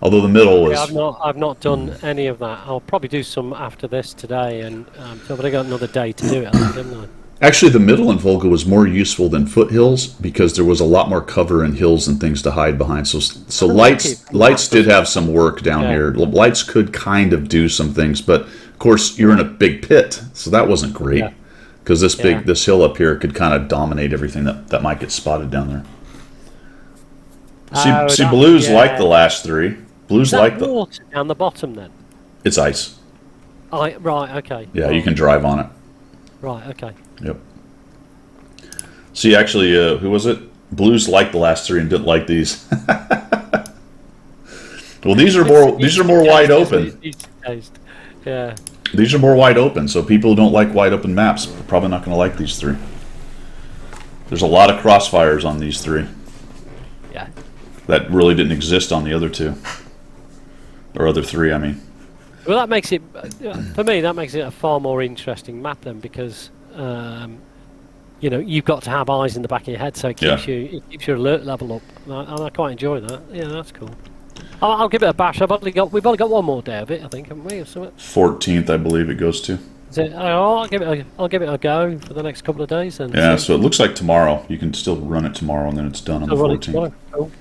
A: Although the middle was...
B: I've not done any of that. I'll probably do some after this today, and but I got another day to do it, haven't I?
A: Actually, the middle in Volga was more useful than Foothills because there was a lot more cover and hills and things to hide behind. So lights did have some work down here. Lights could kind of do some things, but of course you're in a big pit, so that wasn't great because this hill up here could kind of dominate everything that might get spotted down there. See, Blues like the last three. Blues like the
B: water down the bottom then.
A: It's ice.
B: Right. Okay.
A: Yeah, you can drive on it.
B: Right. Okay.
A: Yep. See, actually, who was it? Blues liked the last three and didn't like these. Well, these are more wide open.
B: Yeah.
A: These are more wide open, so people who don't like wide open maps are probably not going to like these three. There's a lot of crossfires on these three.
B: Yeah.
A: That really didn't exist on the other two. Or other three, I mean.
B: Well, that makes it, for me, that makes it a far more interesting map then, because you've got to have eyes in the back of your head, so it keeps your alert level up, and I quite enjoy that. Yeah, that's cool. I'll give it a bash. We've only got one more day of it, I think, haven't we? Or something?
A: 14th, I believe it goes to.
B: Is it? I'll give it a go for the next couple of days. Then.
A: Yeah, so it looks like tomorrow. You can still run it tomorrow, and then it's done on the 14th.
B: Cool.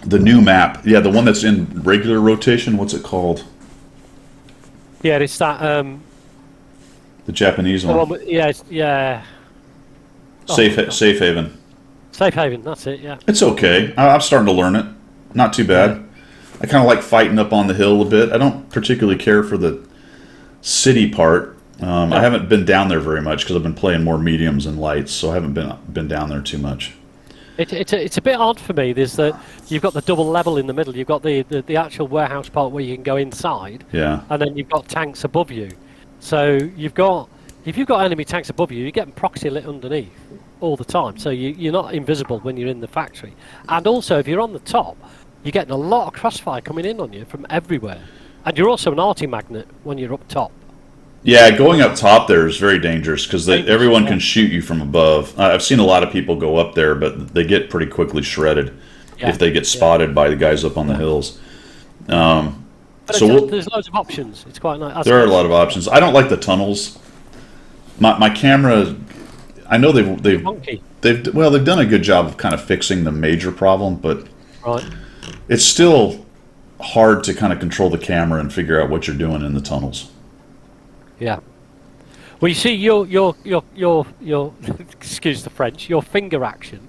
A: The new map, the one that's in regular rotation. What's it called?
B: Yeah, it's that.
A: The Japanese one.
B: Yeah.
A: Safe Haven.
B: Safe Haven. That's it. Yeah.
A: It's okay. I'm starting to learn it. Not too bad. I kind of like fighting up on the hill a bit. I don't particularly care for the city part. I haven't been down there very much because I've been playing more mediums and lights, so I haven't been down there too much.
B: It's a bit odd for me. There's you've got the double level in the middle. You've got the actual warehouse part where you can go inside.
A: Yeah.
B: And then you've got tanks above you. So if you've got enemy tanks above you, you're getting proxy lit underneath all the time. So you're not invisible when you're in the factory. And also, if you're on the top, you're getting a lot of crossfire coming in on you from everywhere. And you're also an arty magnet when you're up top.
A: Yeah, going up top there is very dangerous because everyone can shoot you from above. I've seen a lot of people go up there, but they get pretty quickly shredded if they get spotted by the guys up on the hills.
B: But there's loads of options. It's quite nice.
A: There are a lot of options. I don't like the tunnels. My camera, I know they've done a good job of kind of fixing the major problem, but it's still hard to kind of control the camera and figure out what you're doing in the tunnels.
B: Yeah. Well, you see, your excuse the French, your finger action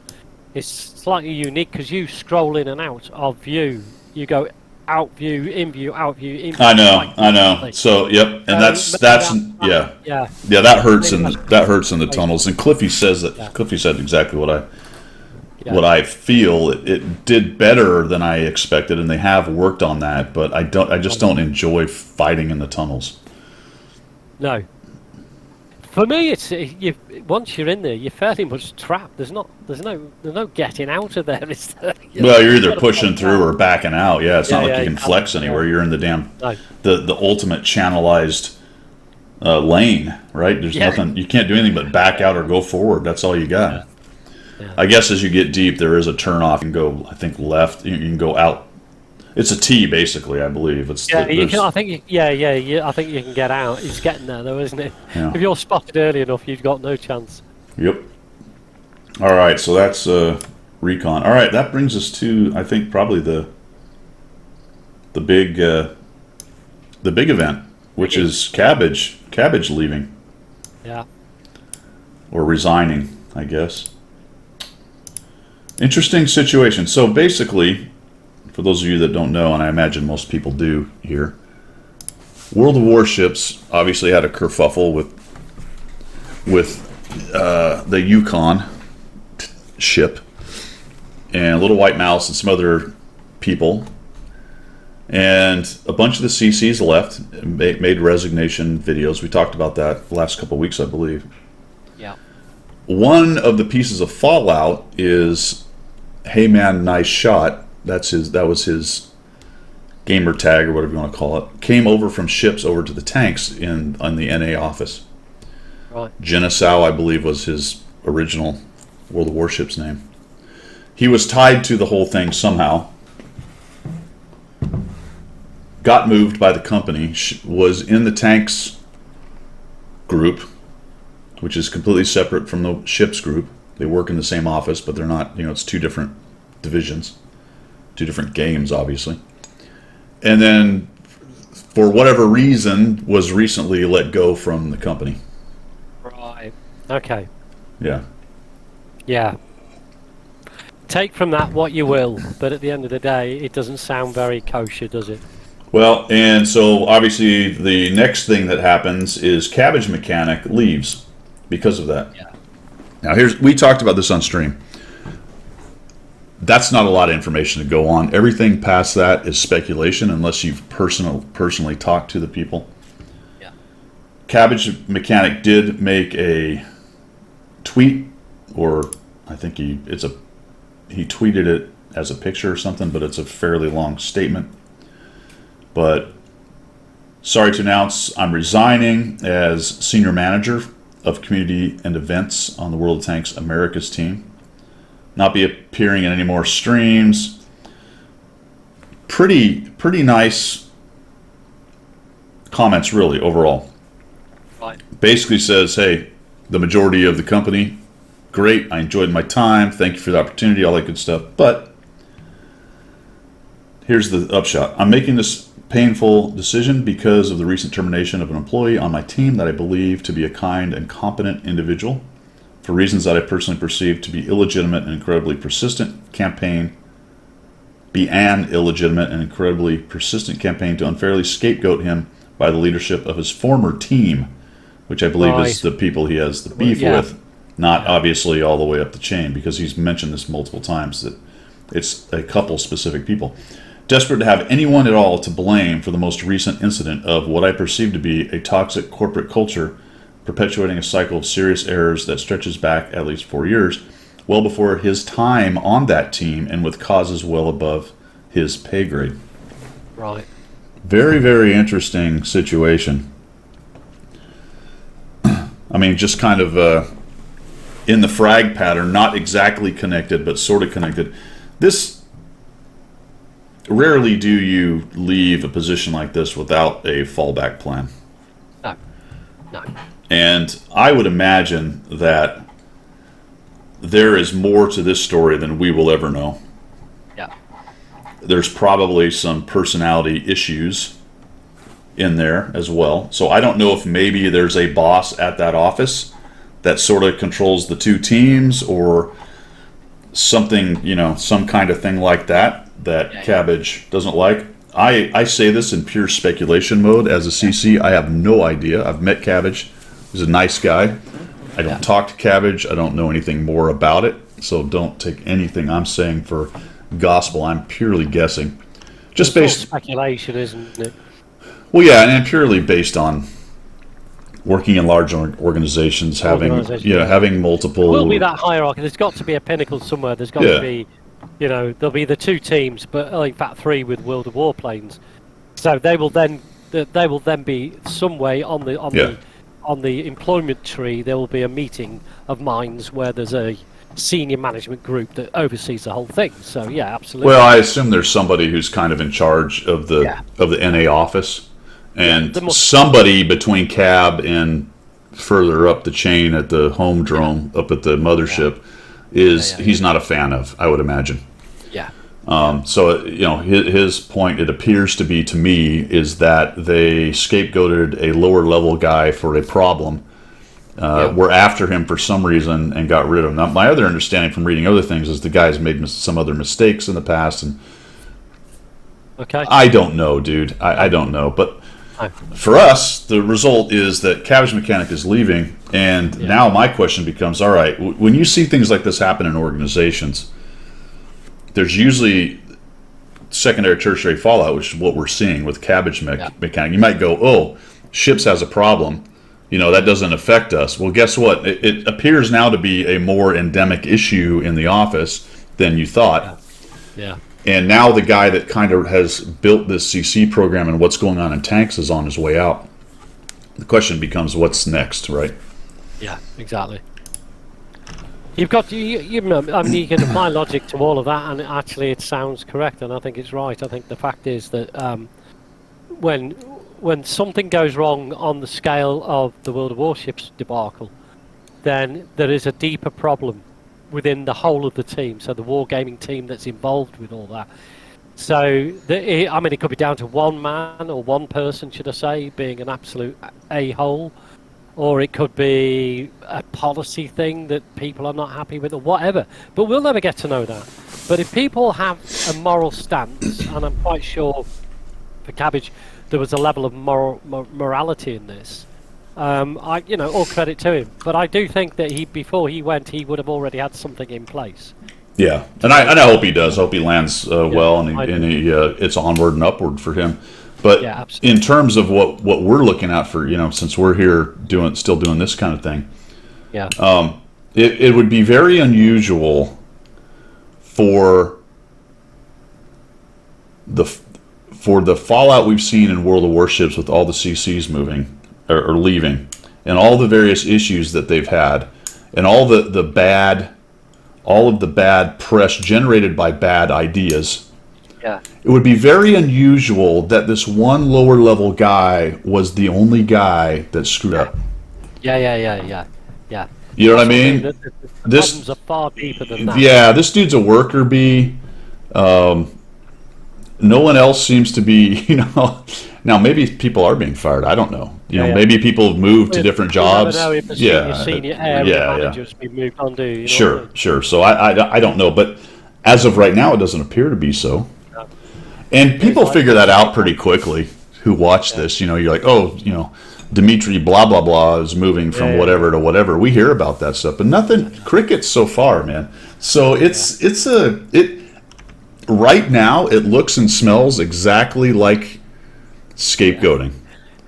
B: is slightly unique because you scroll in and out of view. You go out view, in view, out view, in view.
A: I know,
B: quite
A: I know.
B: quickly.
A: So, yep, and
B: So
A: that's
B: maybe
A: yeah,
B: yeah,
A: yeah.
B: maybe that's
A: That hurts in the
B: wasteful.
A: tunnels. And Cliffy says that.
B: Yeah,
A: Cliffy said exactly
B: yeah,
A: what I feel. It did better than I expected, and they have worked on that. But I just
B: right.
A: don't enjoy fighting in the tunnels.
B: No. For me, it's you. Once you're in there, you're fairly much trapped. There's no getting out of there. Is there?
A: Well, you're
B: You've
A: either
B: got to fight
A: pushing
B: it
A: through
B: out.
A: or backing out. Yeah, it's not
B: Yeah,
A: like
B: yeah,
A: you can flex
B: exactly. Yeah.
A: anywhere. You're in the damn
B: No.
A: the ultimate channelized lane, right? There's
B: Yeah.
A: nothing. You can't do anything but back out or go forward. That's all you
B: Yeah.
A: got.
B: Yeah.
A: I guess as you get deep, there is a turn off. You can go, I think, left. You can go out. It's a T, basically. I believe it's.
B: Yeah, you
A: There's,
B: can. I think. Yeah. I think you can get out. It's getting there, though, isn't it?
A: yeah.
B: If you're spotted early enough, you've got no chance.
A: Yep. All right, so that's recon. All right, that brings us to I think probably the big event, which is Cabbage leaving
B: Yeah.
A: or resigning, I guess. Interesting situation. So basically, for those of you that don't know, and I imagine most people do here, World of Warships obviously had a kerfuffle with the Yukon ship and Little White Mouse and some other people, and a bunch of the CCs left, made resignation videos. We talked about that the last couple of weeks, I believe.
B: Yeah.
A: One of the pieces of fallout is, "Hey man, nice shot." That was his gamer tag or whatever you want to call it. Came over from ships over to the tanks on the NA office.
B: Right.
A: Genesau, I believe, was his original World of Warships name. He was tied to the whole thing somehow. Got moved by the company. Was in the tanks group, which is completely separate from the ships group. They work in the same office, but they're not. It's two different divisions, two different games, obviously. And then, for whatever reason, was recently let go from the company.
B: Right. Okay.
A: Yeah.
B: Yeah. Take from that what you will, but at the end of the day, it doesn't sound very kosher, does it?
A: Well, and so obviously the next thing that happens is Cabbage Mechanic leaves because of that.
B: Yeah.
A: Now we talked about this on stream. That's not a lot of information to go on. Everything past that is speculation unless you've personally talked to the people.
B: Yeah.
A: Cabbage Mechanic did make a tweet, or I think he tweeted it as a picture or something, but it's a fairly long statement. But sorry to announce, I'm resigning as senior manager of community and events on the World of Tanks Americas team. Not be appearing in any more streams. Pretty nice comments, really, overall.
B: Right.
A: Basically says, hey, the majority of the company, great, I enjoyed my time, thank you for the opportunity, all that good stuff. But here's the upshot. I'm making this painful decision because of the recent termination of an employee on my team that I believe to be a kind and competent individual, for reasons that I personally perceive to be illegitimate and incredibly persistent campaign to unfairly scapegoat him by the leadership of his former team, which I believe is the people he has the beef with, not obviously all the way up the chain, because he's mentioned this multiple times that it's a couple specific people. Desperate to have anyone at all to blame for the most recent incident of what I perceive to be a toxic corporate culture perpetuating a cycle of serious errors that stretches back at least 4 years, well before his time on that team and with causes well above his pay grade.
B: Right.
A: Very, very interesting situation. I mean, just kind of in the frag pattern, not exactly connected, but sort of connected. This, rarely do you leave a position like this without a fallback plan.
B: No. No.
A: And I would imagine that there is more to this story than we will ever know.
B: Yeah.
A: There's probably some personality issues in there as well. So I don't know if maybe there's a boss at that office that sort of controls the two teams or something, some kind of thing like that Cabbage doesn't like. I say this in pure speculation mode as a CC. I have no idea. I've met Cabbage. He's a nice guy. I don't talk to Cabbage. I don't know anything more about it. So don't take anything I'm saying for gospel. I'm purely guessing. Just based
B: speculation, isn't it?
A: Well, yeah, and purely based on working in large organizations, having multiple.
B: There will be that hierarchy. There's got to be a pinnacle somewhere. There's got to be, there'll be the two teams, but in fact three with World of Warplanes. So they will then be some way on the employment tree. There will be a meeting of minds where there's a senior management group that oversees the whole thing. So yeah, absolutely.
A: Well, I assume there's somebody who's kind of in charge of the NA office, and somebody between Cab and further up the chain at the home drone up at the mothership he's not a fan of, I would imagine.
B: Yeah.
A: So his point, it appears to be to me, is that they scapegoated a lower level guy for a problem. Were after him for some reason and got rid of him. Now, my other understanding from reading other things is the guy's made some other mistakes in the past, and I don't know, dude. I don't know, but for us, the result is that Cabbage Mechanic is leaving, and now my question becomes: all right, when you see things like this happen in organizations, there's usually secondary, tertiary fallout, which is what we're seeing with Cabbage Mechanic. You might go, "Oh, Ships has a problem. That doesn't affect us." Well, guess what? It appears now to be a more endemic issue in the office than you thought.
B: Yeah.
A: And now the guy that kind of has built this CC program and what's going on in tanks is on his way out. The question becomes, what's next, right?
B: Yeah, exactly. You've got you can apply logic to all of that, and actually it sounds correct, and I think it's right. I think the fact is that when something goes wrong on the scale of the World of Warships debacle, then there is a deeper problem within the whole of the team. So the wargaming team that's involved with all that. So it could be down to one man or one person, should I say, being an absolute a-hole, or it could be a policy thing that people are not happy with, or whatever. But we'll never get to know that. But if people have a moral stance, and I'm quite sure for Cabbage there was a level of morality in this. All credit to him. But I do think that before he went, he would have already had something in place.
A: Yeah, and I hope he does. I hope he lands well, and it's onward and upward for him. But in terms of what we're looking at for, since we're here still doing this kind of thing, it would be very unusual for the fallout we've seen in World of Warships with all the CCs moving or leaving, and all the various issues that they've had, and all of the bad press generated by bad ideas.
B: Yeah.
A: It would be very unusual that this one lower level guy was the only guy that screwed up.
B: Yeah.
A: You know what I mean?
B: The problems are far deeper than that.
A: Yeah, this dude's a worker bee. No one else seems to be, Now, maybe people are being fired. I don't know. Maybe people have moved to different jobs.
B: Never know if the senior area manager's been moved on to.
A: Sure. So I don't know. But as of right now, it doesn't appear to be so. No. And people figure that out pretty quickly who watch this. You're like, Dimitri blah, blah, blah is moving from whatever to whatever. We hear about that stuff. But nothing, crickets so far, man. So right now, it looks and smells exactly like scapegoating.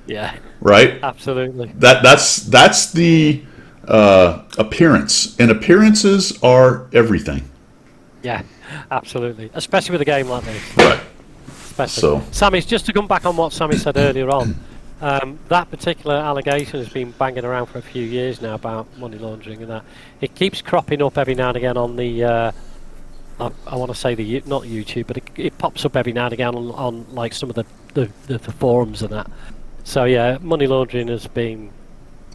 B: Yeah.
A: Right?
B: Absolutely.
A: That's the appearance, and appearances are everything.
B: Yeah, absolutely. Especially with a game like this.
A: Right.
B: Especially.
A: So,
B: Sammy, just to come back on what Sammy said earlier on, that particular allegation has been banging around for a few years now about money laundering and that. It keeps cropping up every now and again on the I want to say not YouTube, but it pops up every now and again on like some of the forums and that. So yeah, money laundering has been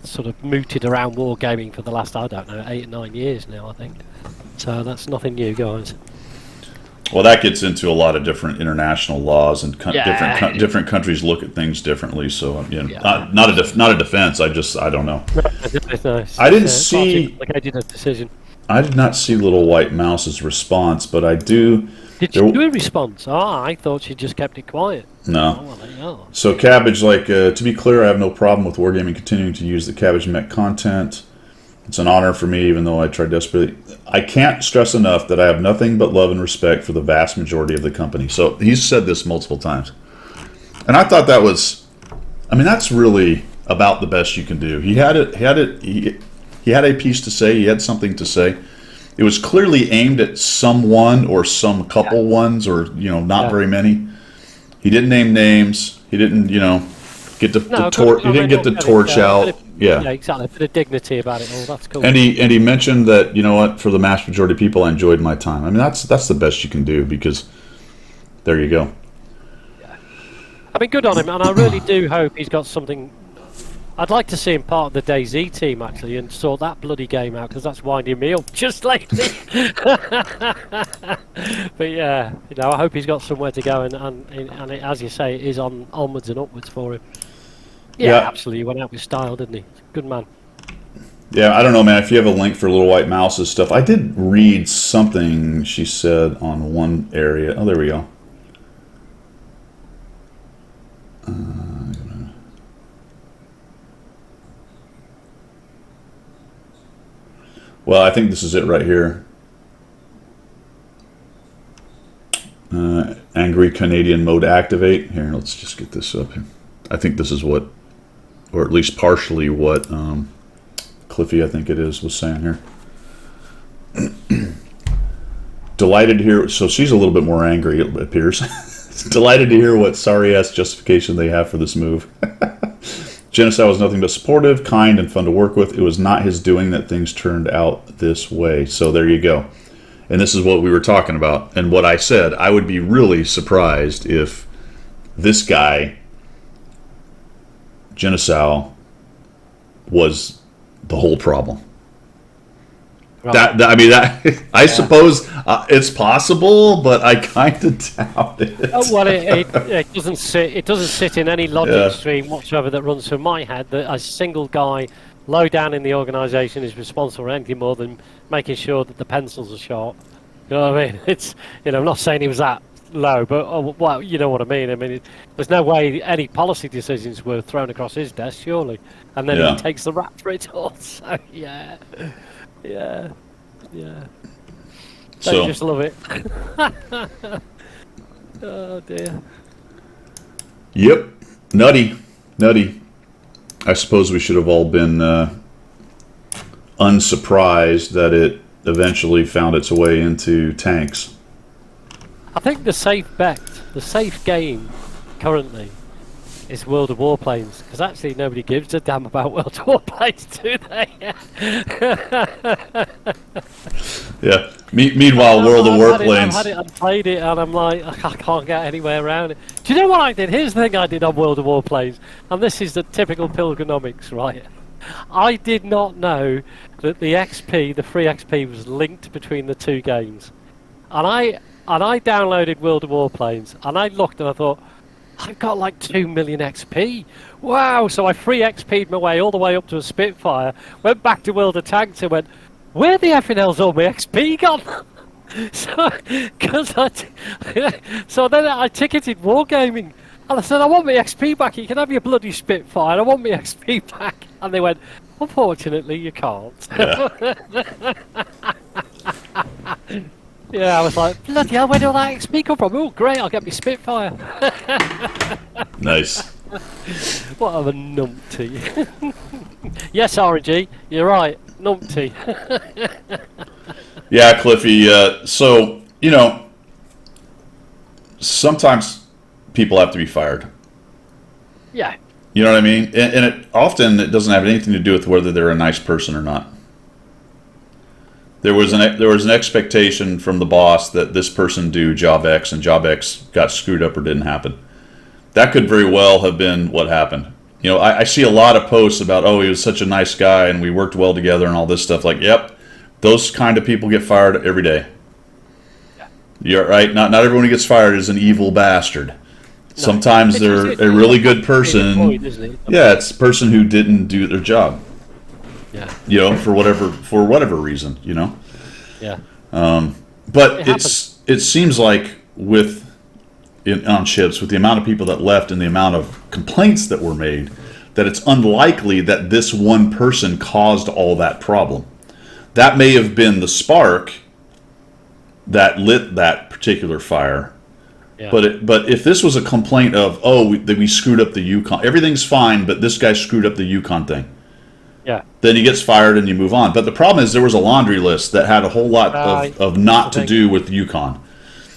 B: sort of mooted around wargaming for the last, 8 or 9 years now, I think. So that's nothing new, guys.
A: Well, that gets into a lot of different international laws, and
B: Yeah.
A: different countries look at things differently. So,
B: Yeah.
A: not a defense. I don't know.
B: No, it's
A: I didn't
B: far too
A: see.
B: complicated a decision.
A: I did not see Little White Mouse's response, but I do.
B: Did
A: There,
B: she do a response? Oh, I thought she just kept it quiet.
A: no.
B: Oh, well, there you go.
A: So Cabbage, to be clear, I have no problem with Wargaming continuing to use the Cabbage Mech content. It's an honor for me, even though I try desperately. I can't stress enough that I have nothing but love and respect for the vast majority of the company. So he's said this multiple times. And I thought that was, that's really about the best you can do. He had a piece to say. He had something to say. It was clearly aimed at someone or some couple ones, or not very many. He didn't name names. He didn't get the torch out.
B: Yeah, exactly. A bit of dignity about it all. That's cool.
A: And he mentioned that for the vast majority of people, I enjoyed my time. That's the best you can do, because there you go.
B: Good on him, and I really do hope he's got something. I'd like to see him part of the DayZ team, actually, and sort that bloody game out, because that's winding me up just lately. But yeah, I hope he's got somewhere to go, and as you say, it is onwards and upwards for him. Yeah, absolutely. He went out with style, didn't he? Good man.
A: Yeah, I don't know, man. If you have a link for Little White Mouse's stuff, I did read something she said on one area. Oh, there we go. Well, I think this is it right here. Angry Canadian mode activate. Here, let's just get this up here. I think this is what, or at least partially what, Cliffy, I think it is, was saying here. Delighted to hear, so she's a little bit more angry, it appears. Delighted to hear what sorry-ass justification they have for this move. Genocide was nothing but supportive, kind, and fun to work with. It was not his doing that things turned out this way. So there you go. And this is what we were talking about. And what I said, I would be really surprised if this guy, Genocide, was the whole problem. Right. I suppose it's possible, but I kind of doubt it.
B: Oh, well, it doesn't sit. It doesn't sit in any logic stream whatsoever that runs through my head that a single guy low down in the organisation is responsible for anything more than making sure that the pencils are sharp. You know what I mean? It's I'm not saying he was that low, but well, you know what I mean. There's no way any policy decisions were thrown across his desk, surely, and then he takes the rap for it all. So yeah.
A: So
B: I just love it. Oh dear.
A: Yep. Nutty. I suppose we should have all been unsurprised that it eventually found its way into tanks.
B: I think the safe bet, the safe game currently is World of Warplanes, because actually nobody gives a damn about World of Warplanes, do they?
A: Yeah. Meanwhile, World of Warplanes.
B: I've had it and played it, and I'm like, I can't get anywhere around it. Do you know what I did? Here's the thing I did on World of Warplanes, and this is the typical Pilgrinomics, right? I did not know that the XP, the free XP, was linked between the two games, and I downloaded World of Warplanes, and I looked and I thought, I've got like 2 million XP. Wow! So I free XP'd my way all the way up to a Spitfire, went back to World of Tanks and went, where the effing hell's all my XP gone? So then I ticketed Wargaming, and I said, I want my XP back. You can have your bloody Spitfire. I want my XP back. And they went, unfortunately, you can't.
A: Yeah.
B: Yeah, I was like, bloody hell, where did all that XP come from? Oh, great, I'll get me Spitfire.
A: Nice.
B: What a numpty. Yes, RG, you're right, numpty.
A: Yeah, Cliffy. So, sometimes people have to be fired.
B: Yeah.
A: You know what I mean? And it doesn't have anything to do with whether they're a nice person or not. There was an expectation from the boss that this person do job X, and job X got screwed up or didn't happen. That could very well have been what happened. I see a lot of posts about, oh, he was such a nice guy and we worked well together and all this stuff. Like, yep, those kind of people get fired every day. You're right. Not everyone who gets fired is an evil bastard. Sometimes they're a really good person.
B: Point, isn't it?
A: Yeah, it's a person who didn't do their job.
B: Yeah.
A: You know, for whatever reason. You know.
B: Yeah.
A: But it seems like on ships, with the amount of people that left and the amount of complaints that were made, that it's unlikely that this one person caused all that problem. That may have been the spark that lit that particular fire.
B: Yeah.
A: But if this was a complaint of, that we screwed up the Yukon, everything's fine, but this guy screwed up the Yukon thing.
B: Yeah.
A: Then he gets fired and you move on. But the problem is there was a laundry list that had a whole lot of not to do with the Yukon.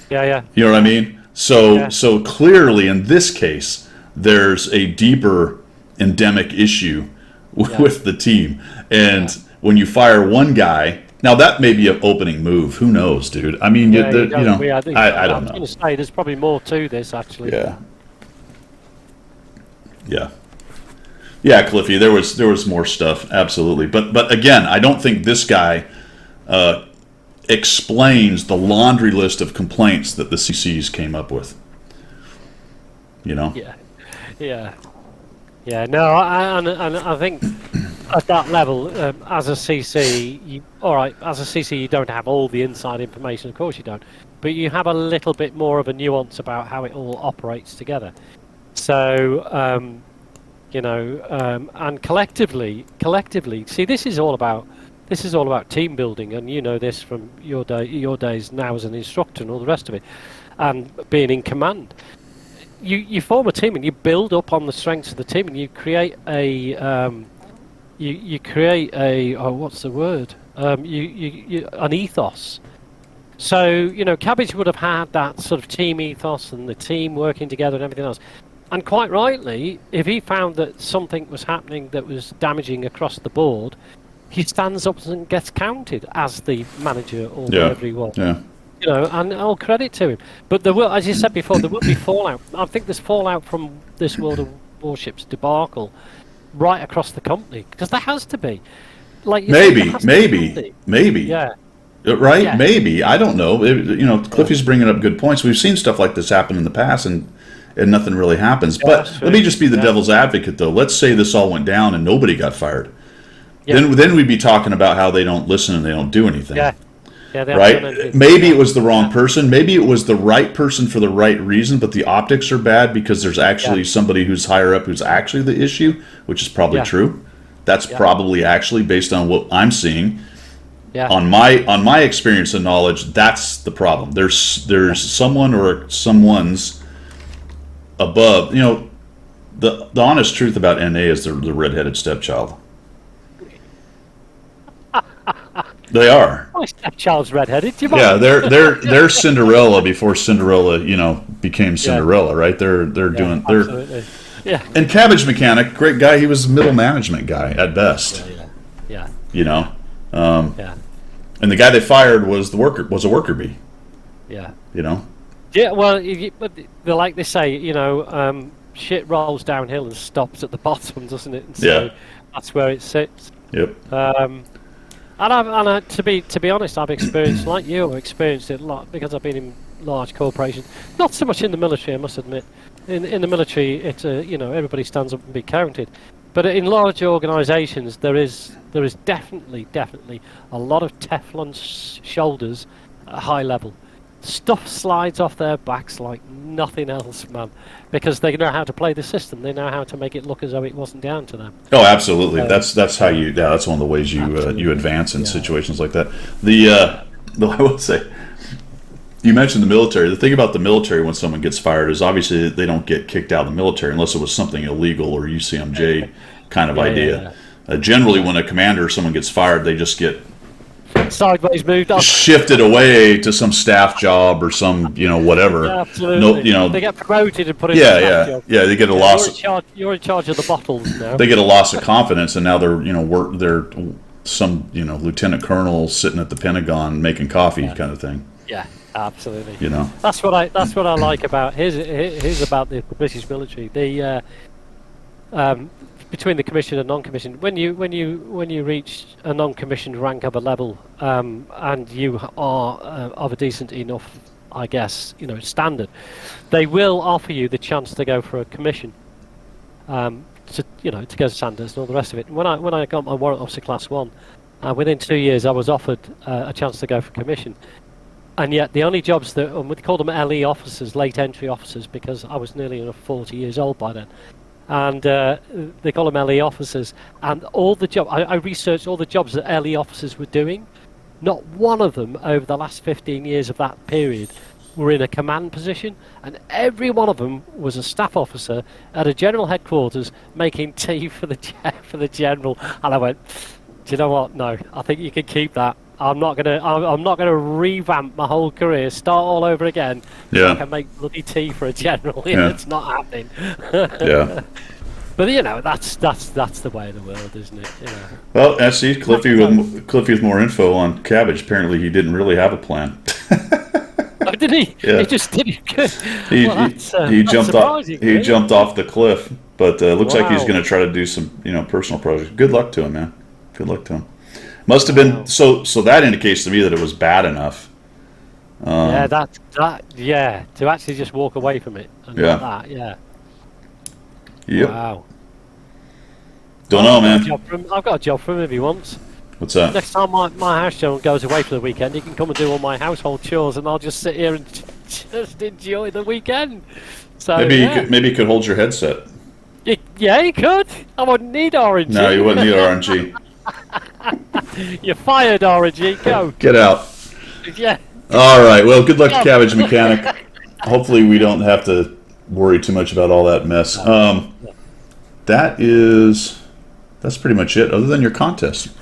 B: Yeah.
A: You know what I mean? So clearly in this case, there's a deeper endemic issue with the team. And when you fire one guy, now that may be an opening move. Who knows, dude? I mean, I don't know.
B: I was going to say there's probably more to this actually.
A: Yeah, Cliffy. There was more stuff, absolutely. But again, I don't think this guy explains the laundry list of complaints that the CCs came up with. You know?
B: Yeah. No, I think at that level, as a CC, you don't have all the inside information. Of course, you don't, but you have a little bit more of a nuance about how it all operates together. So, and collectively, see, this is all about team building, and you know this from your days now as an instructor and all the rest of it, and being in command. You form a team and you build up on the strengths of the team, and you create an ethos. So Cabbage would have had that sort of team ethos and the team working together and everything else. And quite rightly, if he found that something was happening that was damaging across the board, he stands up and gets counted as the manager or whatever he was.
A: Yeah.
B: And all credit to him. But there will, as you said before, there will be fallout. I think there's fallout from this World of Warships debacle right across the company, because there has to be. Like
A: maybe.
B: Yeah.
A: Right?
B: Yeah.
A: Maybe. I don't know. Cliffy's bringing up good points. We've seen stuff like this happen in the past, and nothing really happens. But let me just be the devil's advocate, though. Let's say this all went down and nobody got fired. Yeah. Then we'd be talking about how they don't listen and they don't do anything.
B: Yeah.
A: Right? Maybe it was the wrong person. Maybe it was the right person for the right reason, but the optics are bad because there's actually somebody who's higher up who's actually the issue, which is probably true. That's probably actually based on what I'm seeing. Yeah. On my experience and knowledge, that's the problem. There's someone or someone's above. The honest truth about NA is they're the redheaded stepchild. They are.
B: My stepchild's redheaded.
A: They're Cinderella before Cinderella, became Cinderella, right? They're doing.
B: Absolutely. Yeah.
A: And Cabbage Mechanic, great guy. He was a middle management guy at best.
B: Yeah.
A: And the guy they fired was a worker bee.
B: Yeah.
A: Yeah.
B: Well, but like they say, shit rolls downhill and stops at the bottom, doesn't it? And so that's where it sits.
A: Yep.
B: And to be honest, I've experienced it a lot because I've been in large corporations. Not so much in the military, I must admit. In the military, it's everybody stands up and be counted. But in large organisations, there is definitely a lot of Teflon shoulders at a high level. Stuff slides off their backs like nothing else, man, because they know how to play the system. They know how to make it look as though it wasn't down to them.
A: Oh, absolutely. That's how you. Yeah, that's one of the ways you advance in situations like that. I will say, you mentioned the military. The thing about the military when someone gets fired is obviously they don't get kicked out of the military unless it was something illegal or UCMJ kind of idea. Generally, when a commander or someone gets fired, they just get
B: sideways moved up,
A: shifted away to some staff job or some whatever.
B: Yeah, absolutely.
A: They
B: get promoted and put in a staff job.
A: They get a loss.
B: You're in charge of the bottles now.
A: They get a loss of confidence, and now they're some lieutenant colonel sitting at the Pentagon making coffee kind of thing.
B: Yeah, absolutely.
A: That's
B: what I like about here's about the British military. Between the commissioned and non-commissioned, when you reach a non-commissioned rank of a level, and you are of a decent enough I guess, standard. They will offer you the chance to go for a commission, to go to Sandhurst and all the rest of it. When I got my warrant officer class 1, within 2 years I was offered a chance to go for commission. And yet the only jobs that, we call them LE officers, late entry officers, because I was nearly 40 years old by then. And they call them LE officers. And all the jobs, I researched all the jobs that LE officers were doing. Not one of them over the last 15 years of that period were in a command position. And every one of them was a staff officer at a general headquarters making tea for the general. And I went, do you know what? No, I think you can keep that. I'm not gonna revamp my whole career, start all over again.
A: Yeah.
B: I can make bloody tea for a general.
A: Yeah.
B: It's not happening.
A: Yeah.
B: But that's the way of the world, isn't it?
A: Well, I see Cliffy with more info on Cabbage. Apparently, he didn't really have a plan.
B: Oh, did he?
A: Yeah.
B: He just did.
A: He jumped off. He jumped off the cliff, but looks like he's going to try to do some, personal projects. Good luck to him, man. Good luck to him. Must have been so. That indicates to me that it was bad enough.
B: To actually just walk away from it. And that, yeah.
A: Yep.
B: Wow.
A: Don't know, man.
B: I've got a job for him if he wants.
A: What's that?
B: Next time my house general goes away for the weekend, he can come and do all my household chores, and I'll just sit here and just enjoy the weekend. So
A: maybe he could hold your headset.
B: Yeah, he could. I wouldn't need RNG.
A: No, you wouldn't need RNG.
B: You're fired, RNG. Go.
A: Get out.
B: Yeah.
A: All right. Well, good luck, Cabbage Mechanic. Hopefully, we don't have to worry too much about all that mess. That's pretty much it, other than your contest.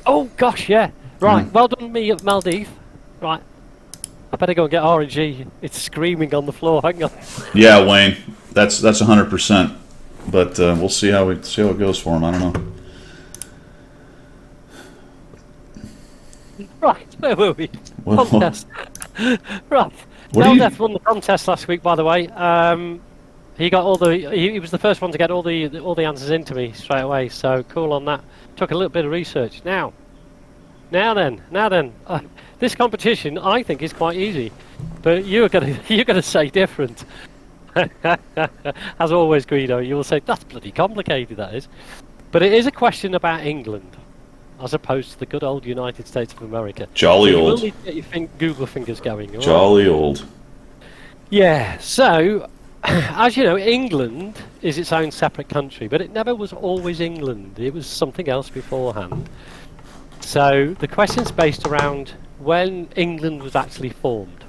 B: Oh gosh, yeah. Right. Well done, me at Maldives. Right. I better go and get RNG. It's screaming on the floor. Hang on.
A: Yeah, Wayne. That's 100%. But we'll see how it goes for him. I don't know.
B: Right, where were we? Contest. Right. Death won the contest last week, by the way. He got he was the first one to get all the answers into me straight away. So cool on that. Took a little bit of research. Now then. This competition I think is quite easy, but you're gonna say different. As always, Guido, you will say that's bloody complicated. That is, but it is a question about England, as opposed to the good old United States of America.
A: Jolly old.
B: You will need to get your Google fingers going.
A: Jolly old.
B: Yeah. So, as you know, England is its own separate country, but it never was always England. It was something else beforehand. So the question's based around when England was actually formed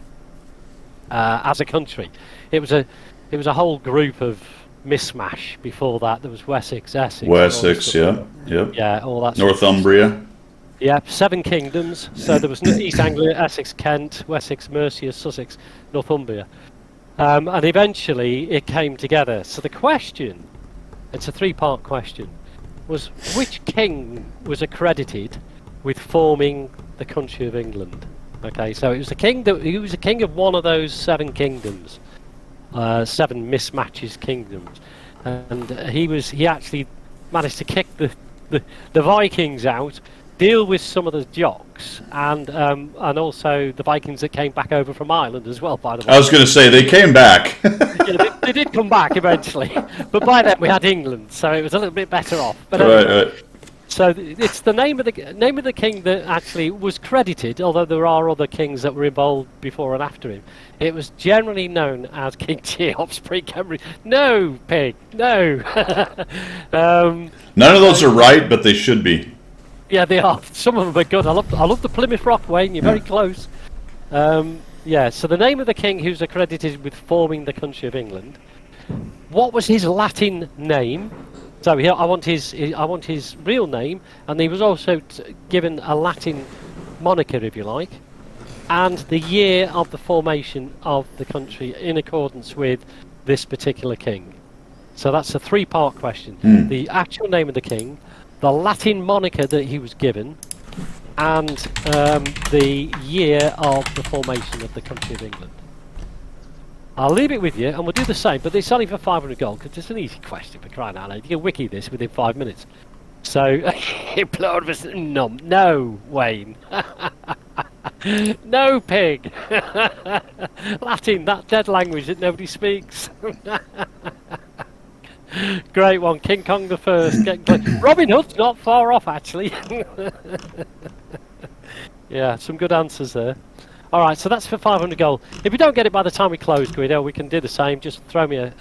B: as a country. It was a whole group of mishmash before that. There was Wessex,
A: Wessex, yeah, yep.
B: Yeah, all that.
A: Northumbria.
B: Yeah, 7 kingdoms. So there was East Anglia, Essex, Kent, Wessex, Mercia, Sussex, Northumbria. And eventually it came together. So the question, it's a 3-part question, was which king was accredited with forming the country of England? Okay, so he was a king of one of those 7 kingdoms. 7 mismatches kingdoms, and he actually managed to kick the Vikings out, deal with some of the Jocks, and also the Vikings that came back over from Ireland as well. By the way,
A: I was going to say they came back.
B: Yeah, they did come back eventually, but by then we had England, so it was a little bit better off. But
A: right.
B: So it's the name of the king that actually was credited, although there are other kings that were involved before and after him. It was generally known as King Cheops pre-Cambrian. No, pig, no.
A: None of those are right, but they should be.
B: Yeah, they are. Some of them are good. I love the Plymouth Rock, Wayne. You're very close. Yeah. So the name of the king who's accredited with forming the country of England. What was his Latin name? So here, I want his real name, and he was also given a Latin moniker, if you like, and the year of the formation of the country in accordance with this particular king. So that's a 3-part question: the actual name of the king, the Latin moniker that he was given, and the year of the formation of the country of England. I'll leave it with you, and we'll do the same, but it's only for 500 gold, because it's an easy question for crying out loud. You can wiki this within 5 minutes. So, no, Wayne. No pig. Latin, that dead language that nobody speaks. Great one, King Kong the First. Robin Hood's not far off, actually. Yeah, some good answers there. All right, so that's for 500 gold. If we don't get it by the time we close, Guido, we can do the same. Just throw me a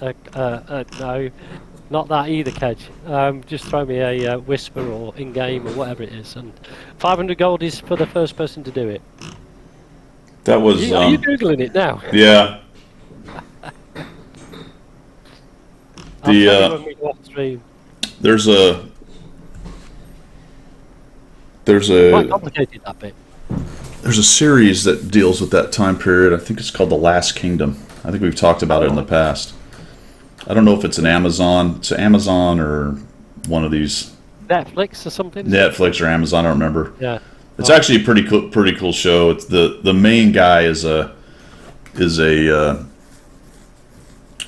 B: no, not that either, Kedge. Just throw me a whisper or in-game or whatever it is. And 500 gold is for the first person to do it.
A: That was...
B: Are you Googling it now?
A: Yeah.
B: I'll tell you when we go off stream.
A: There's
B: Quite complicated, that bit.
A: There's a series that deals with that time period. I think it's called The Last Kingdom. I think we've talked about it in the past. I don't know if it's an Amazon. It's Amazon or one of these.
B: Netflix or something?
A: Netflix or Amazon, I don't remember.
B: Yeah.
A: It's actually a pretty cool show. It's the main guy is a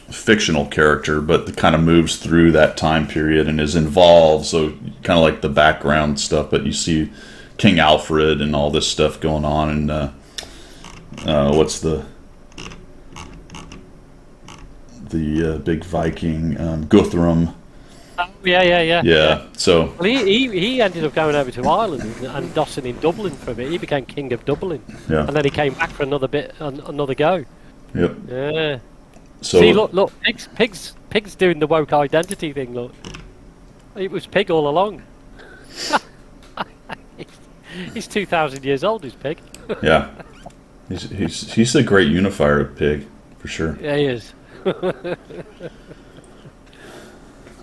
A: fictional character, but it kind of moves through that time period and is involved. So kind of like the background stuff, but you see King Alfred and all this stuff going on, and what's the big Viking, Guthrum.
B: Oh, yeah.
A: Yeah. So
B: well, he ended up going over to Ireland and dossing in Dublin for a bit. He became king of Dublin.
A: Yeah.
B: And then he came back for another bit, another go.
A: Yep.
B: Yeah.
A: So
B: see, look, Pig's doing the woke identity thing. Look, it was Pig all along. He's 2,000 years old. Is Pig?
A: Yeah. He's a great unifier of Pig, for sure.
B: Yeah, he is.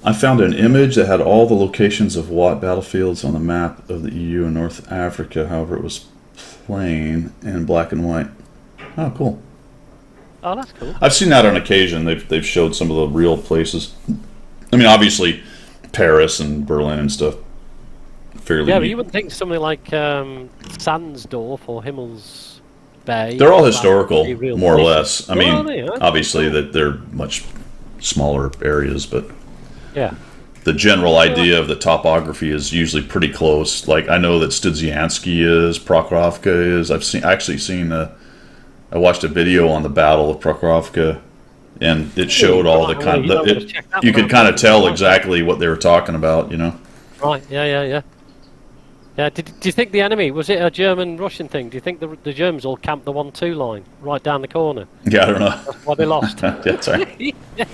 A: I found an image that had all the locations of Watt battlefields on the map of the EU and North Africa. However, it was plain and black and white. Oh, cool.
B: Oh, that's cool.
A: I've seen that on occasion. They've showed some of the real places. I mean, obviously, Paris and Berlin and stuff. Fairly.
B: Yeah, but you wouldn't think something like Sandsdorf or Himmels Bay.
A: They're all historical, more or
B: places.
A: less. I mean, obviously that they're much smaller areas, but
B: yeah,
A: the general idea of the topography is usually pretty close. Like I know that Studzianski is, Prokhorovka is. I watched a video on the Battle of Prokhorovka, and it showed all the kind. You could kind of tell exactly what they were talking about, you know.
B: Right. Yeah. Yeah. Do you think the enemy was it a German-Russian thing? Do you think the Germans all camped the 1-2 line right down the corner?
A: Yeah, I don't know.
B: That's why they lost.
A: That's right. Yeah.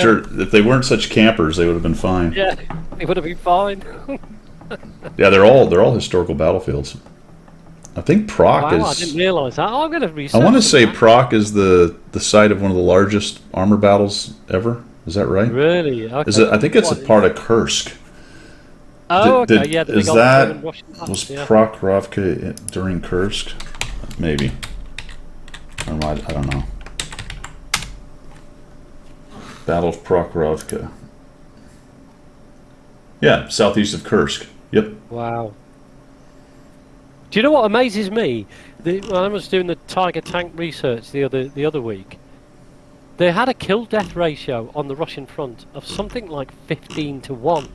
A: Sure. If they weren't such campers, they would have been fine.
B: Yeah, they would have been fine.
A: Yeah, they're all historical battlefields. I think Prague is.
B: I didn't realise that. Oh, I'm going to research.
A: I want to say Prague is the site of one of the largest armor battles ever. Is that right?
B: Really? Okay.
A: Is it? I think it's a part of Kursk.
B: Oh, okay. Yeah.
A: Is that was Prokhorovka during Kursk? Maybe. I don't know. Battle of Prokhorovka. Yeah, southeast of Kursk. Yep.
B: Wow. Do you know what amazes me? When I was doing the Tiger tank research the other week, they had a kill-death ratio on the Russian front of something like 15-1.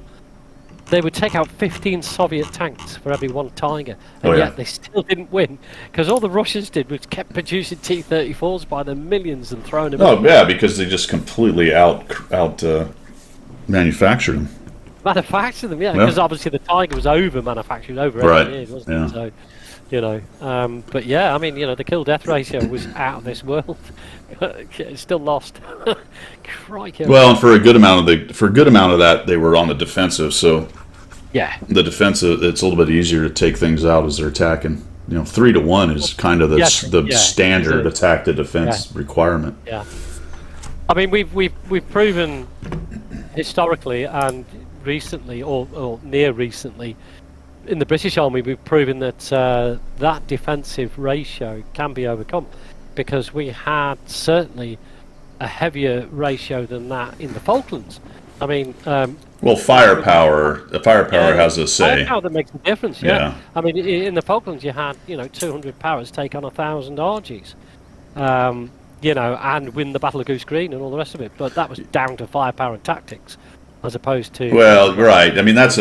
B: They would take out 15 Soviet tanks for every one Tiger, and yet they still didn't win because all the Russians did was kept producing T-34s by the millions and throwing them.
A: Oh yeah, because they just completely out manufactured them.
B: Manufactured them, yeah, because obviously the Tiger was over-manufactured over 8 years, wasn't it? So, you know, but yeah, I mean, you know, the kill-death ratio was out of this world. It's still lost. Crikey.
A: Well, and for a good amount of that, they were on the defensive. So,
B: yeah,
A: the defensive, it's a little bit easier to take things out as they're attacking. You know, 3-1 is kind of the standard attack to defense requirement.
B: Yeah, I mean, we've proven historically and recently, or near recently, in the British Army, we've proven that that defensive ratio can be overcome, because we had certainly a heavier ratio than that in the Falklands. I mean,
A: well, firepower has a say.
B: Firepower that makes a difference. Yeah. I mean, in the Falklands, you had 200 powers take on 1,000 RGs. And win the Battle of Goose Green and all the rest of it. But that was down to firepower and tactics, as opposed to.
A: Well, right. I mean, that's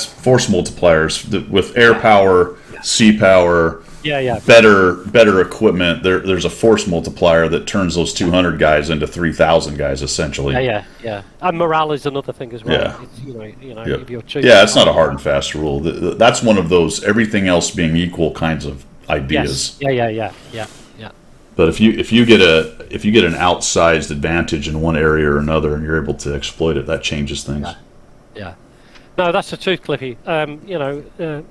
A: force multipliers with air power. sea power,
B: Yeah.
A: better equipment. There's a force multiplier that turns those 200 guys into 3,000 guys essentially.
B: Yeah. And morale is another thing as well.
A: Yeah.
B: It's,
A: Yep.
B: if you're choosing
A: Yeah, it's not a hard and fast rule. That's one of those everything else being equal kinds of ideas.
B: Yes. Yeah.
A: But if you get an outsized advantage in one area or another, and you're able to exploit it, that changes things.
B: Yeah. No, that's the truth, Cliffy. The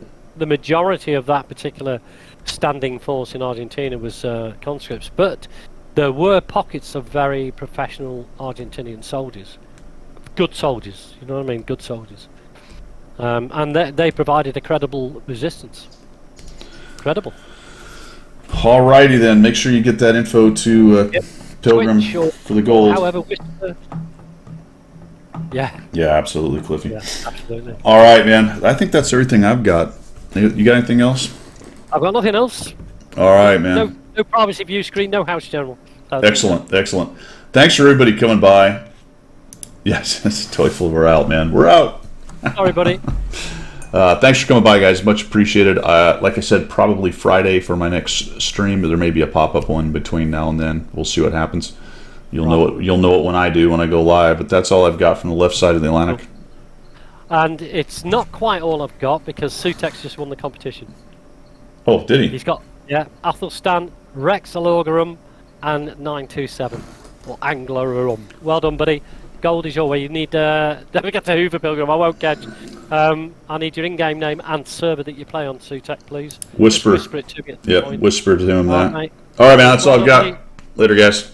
B: majority of that particular standing force in Argentina was conscripts, but there were pockets of very professional Argentinian soldiers, good soldiers. You know what I mean? Good soldiers, and they provided a credible resistance. Credible.
A: Alrighty then, make sure you get that info to Pilgrim for the gold.
B: However,
A: Yeah, absolutely, Cliffy.
B: Yeah, absolutely.
A: All right, man. I think that's everything I've got. You got anything else?
B: I've got nothing else.
A: All right, man.
B: No privacy view screen, no house general.
A: Excellent. Thanks for everybody coming by. Yes, it's Toyful. We're out, man. We're out.
B: Sorry, buddy.
A: Thanks for coming by, guys. Much appreciated. Like I said, probably Friday for my next stream. There may be a pop-up one between now and then. We'll see what happens. You'll know it when I do when I go live. But that's all I've got from the left side of the Atlantic.
B: And it's not quite all I've got because Sutex just won the competition.
A: Oh, did he?
B: He's got Athelstan, Rex Alogarum, and 927 or Anglorum. Well done, buddy. Gold is your way. You need. Don't forget to Hoover Pilgrim. I won't catch. I need your in-game name and server that you play on, Sutex, please.
A: Whisper.
B: Whisper it to me.
A: Yeah, whisper to him
B: All
A: that.
B: right,
A: All right, man. That's all I've got. Later, guys.